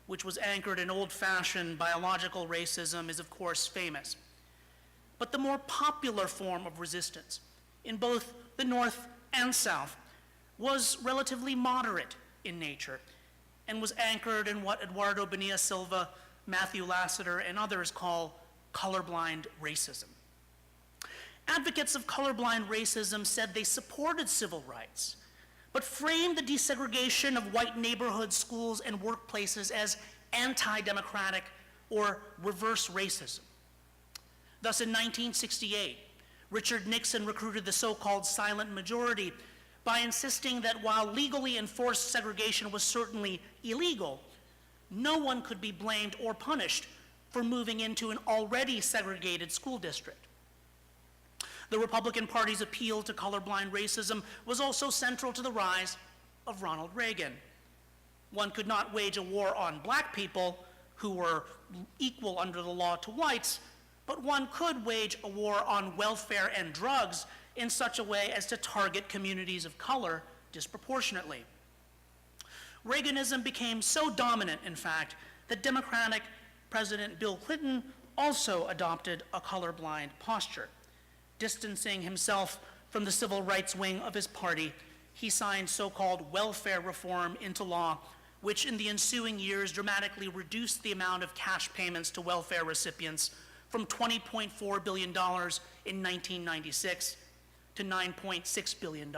which was anchored in old-fashioned biological racism, is of course famous. But the more popular form of resistance in both the North and South was relatively moderate in nature and was anchored in what Eduardo Bonilla Silva, Matthew Lassiter, and others call colorblind racism. Advocates of colorblind racism said they supported civil rights, but framed the desegregation of white neighborhoods, schools, and workplaces as anti-democratic or reverse racism. Thus, in 1968, Richard Nixon recruited the so-called silent majority by insisting that while legally enforced segregation was certainly illegal, no one could be blamed or punished for moving into an already segregated school district. The Republican Party's appeal to colorblind racism was also central to the rise of Ronald Reagan. One could not wage a war on black people who were equal under the law to whites, but one could wage a war on welfare and drugs in such a way as to target communities of color disproportionately. Reaganism became so dominant, in fact, that Democratic President Bill Clinton also adopted a colorblind posture. Distancing himself from the civil rights wing of his party, he signed so-called welfare reform into law, which in the ensuing years dramatically reduced the amount of cash payments to welfare recipients from $20.4 billion in 1996 to $9.6 billion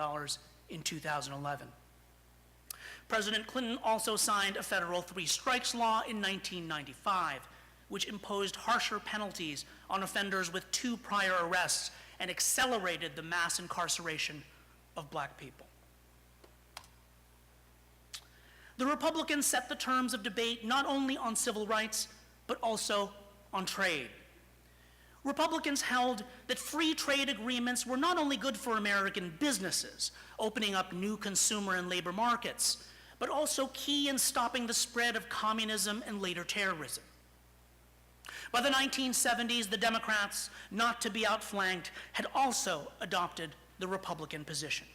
in 2011. President Clinton also signed a federal three strikes law in 1995, which imposed harsher penalties on offenders with 2 prior arrests and accelerated the mass incarceration of black people. The Republicans set the terms of debate not only on civil rights, but also on trade. Republicans held that free trade agreements were not only good for American businesses, opening up new consumer and labor markets, but also key in stopping the spread of communism and later terrorism. By the 1970s, the Democrats, not to be outflanked, had also adopted the Republican position.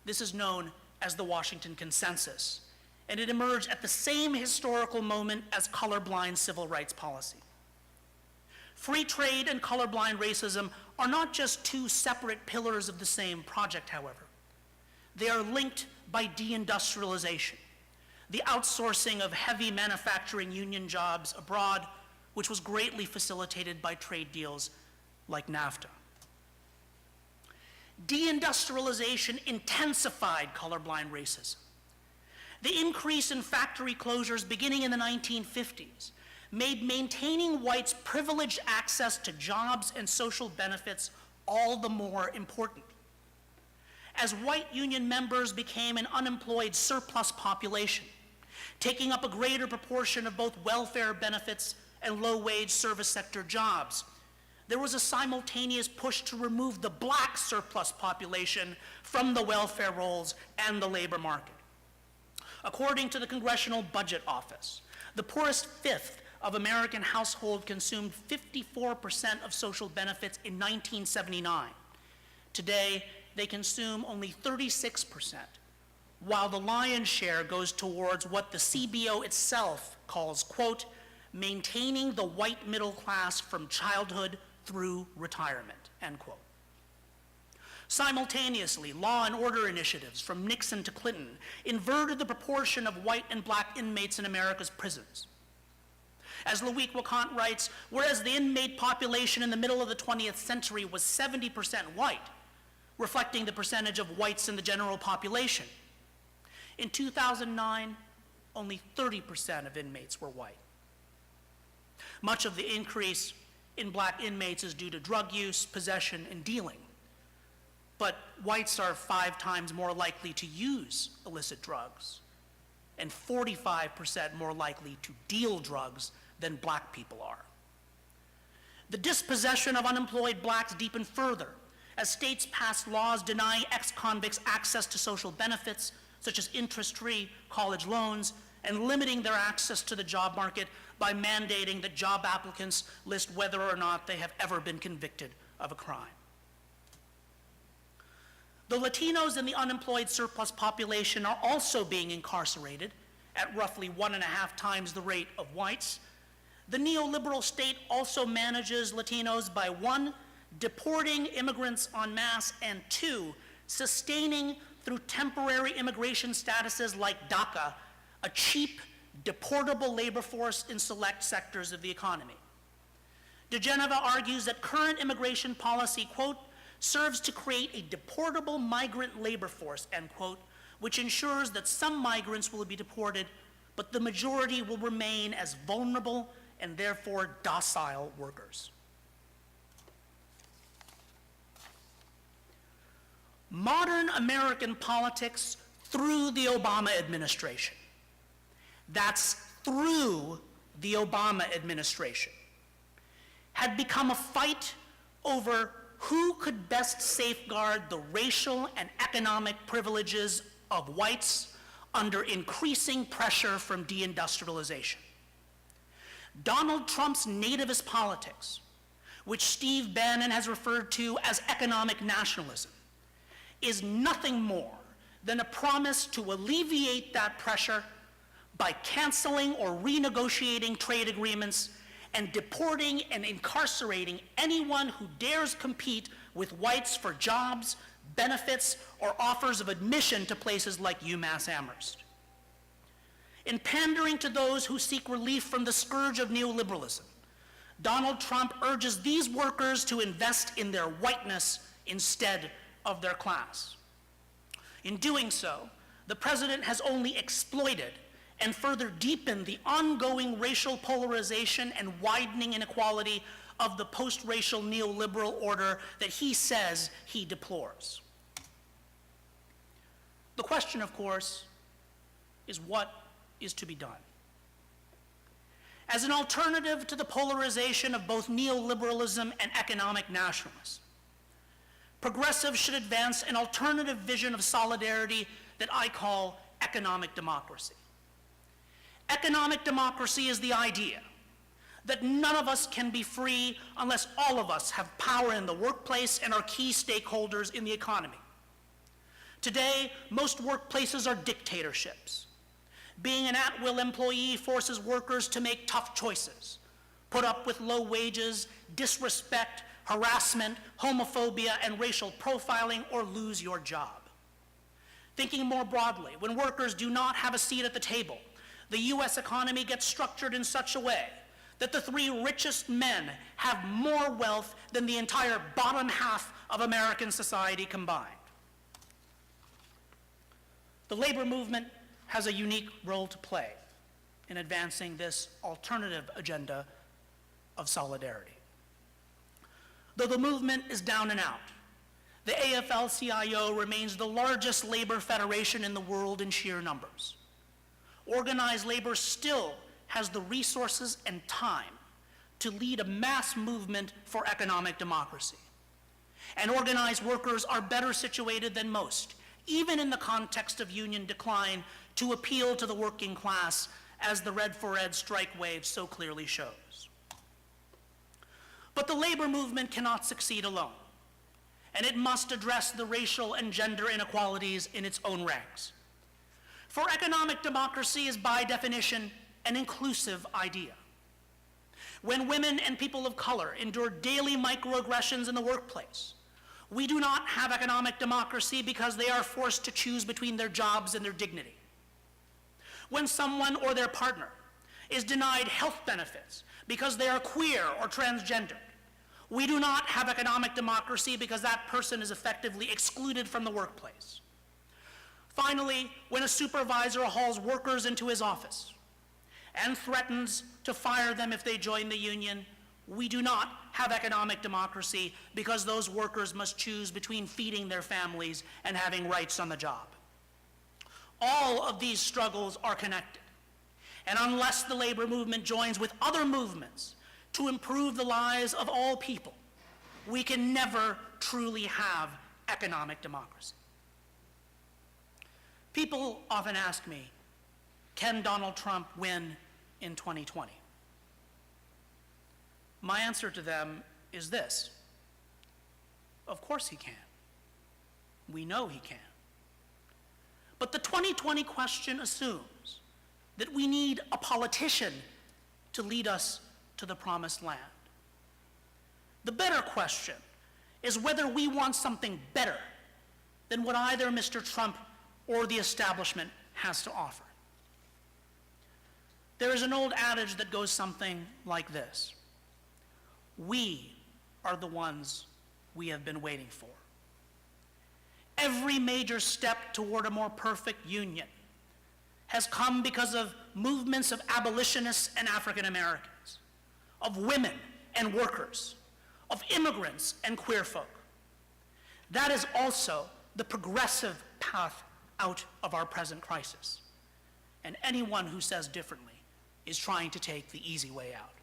This is known as the Washington Consensus, and it emerged at the same historical moment as colorblind civil rights policy. Free trade and colorblind racism are not just 2 separate pillars of the same project, however. They are linked by deindustrialization, the outsourcing of heavy manufacturing union jobs abroad, which was greatly facilitated by trade deals like NAFTA. Deindustrialization intensified colorblind racism. The increase in factory closures beginning in the 1950s made maintaining whites' privileged access to jobs and social benefits all the more important. As white union members became an unemployed surplus population, taking up a greater proportion of both welfare benefits and low-wage service sector jobs, there was a simultaneous push to remove the black surplus population from the welfare rolls and the labor market. According to the Congressional Budget Office, the poorest fifth of American households consumed 54% of social benefits in 1979. Today, they consume only 36%, while the lion's share goes towards what the CBO itself calls, quote, maintaining the white middle class from childhood through retirement, end quote. Simultaneously, law and order initiatives from Nixon to Clinton inverted the proportion of white and black inmates in America's prisons. As Loic Wacquant writes, whereas the inmate population in the middle of the 20th century was 70% white, reflecting the percentage of whites in the general population, in 2009, only 30% of inmates were white. Much of the increase in black inmates is due to drug use, possession, and dealing. But whites are 5 times more likely to use illicit drugs and 45% more likely to deal drugs than black people are. The dispossession of unemployed blacks deepened further as states passed laws denying ex-convicts access to social benefits, such as interest-free college loans, and limiting their access to the job market by mandating that job applicants list whether or not they have ever been convicted of a crime. The Latinos in the unemployed surplus population are also being incarcerated at roughly 1.5 times the rate of whites. The neoliberal state also manages Latinos by 1, deporting immigrants en masse, and 2, sustaining through temporary immigration statuses like DACA, a cheap, deportable labor force in select sectors of the economy. DeGeneva argues that current immigration policy, quote, serves to create a deportable migrant labor force, end quote, which ensures that some migrants will be deported, but the majority will remain as vulnerable and therefore docile workers. Modern American politics through the Obama administration. That's through the Obama administration, had become a fight over who could best safeguard the racial and economic privileges of whites under increasing pressure from deindustrialization. Donald Trump's nativist politics, which Steve Bannon has referred to as economic nationalism, is nothing more than a promise to alleviate that pressure by canceling or renegotiating trade agreements and deporting and incarcerating anyone who dares compete with whites for jobs, benefits, or offers of admission to places like UMass Amherst. In pandering to those who seek relief from the scourge of neoliberalism, Donald Trump urges these workers to invest in their whiteness instead of their class. In doing so, the president has only exploited and further deepened the ongoing racial polarization and widening inequality of the post-racial neoliberal order that he says he deplores. The question, of course, is what is to be done? As an alternative to the polarization of both neoliberalism and economic nationalism, progressives should advance an alternative vision of solidarity that I call economic democracy. Economic democracy is the idea that none of us can be free unless all of us have power in the workplace and are key stakeholders in the economy. Today, most workplaces are dictatorships. Being an at-will employee forces workers to make tough choices, put up with low wages, disrespect, harassment, homophobia, and racial profiling, or lose your job. Thinking more broadly, when workers do not have a seat at the table, the US economy gets structured in such a way that the 3 richest men have more wealth than the entire bottom half of American society combined. The labor movement has a unique role to play in advancing this alternative agenda of solidarity. Though the movement is down and out, the AFL-CIO remains the largest labor federation in the world in sheer numbers. Organized labor still has the resources and time to lead a mass movement for economic democracy. And organized workers are better situated than most, even in the context of union decline, to appeal to the working class, as the Red for Ed strike wave so clearly shows. But the labor movement cannot succeed alone, and it must address the racial and gender inequalities in its own ranks. For economic democracy is by definition an inclusive idea. When women and people of color endure daily microaggressions in the workplace, we do not have economic democracy because they are forced to choose between their jobs and their dignity. When someone or their partner is denied health benefits because they are queer or transgender, we do not have economic democracy because that person is effectively excluded from the workplace. Finally, when a supervisor hauls workers into his office and threatens to fire them if they join the union, we do not have economic democracy because those workers must choose between feeding their families and having rights on the job. All of these struggles are connected, and unless the labor movement joins with other movements to improve the lives of all people, we can never truly have economic democracy. People often ask me, can Donald Trump win in 2020? My answer to them is this: of course he can. We know he can. But the 2020 question assumes that we need a politician to lead us to the promised land. The better question is whether we want something better than what either Mr. Trump or the establishment has to offer. There is an old adage that goes something like this: we are the ones we have been waiting for. Every major step toward a more perfect union has come because of movements of abolitionists and African Americans, of women and workers, of immigrants and queer folk. That is also the progressive path out of our present crisis. And anyone who says differently is trying to take the easy way out.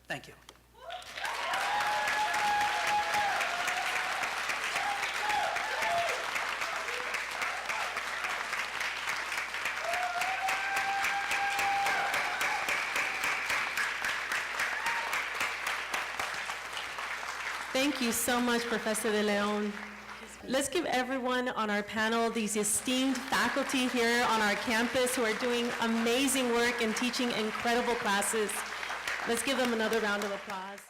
Thank you. Thank you so much, Professor De Leon. Let's give everyone on our panel, these esteemed faculty here on our campus who are doing amazing work and teaching incredible classes. Let's give them another round of applause.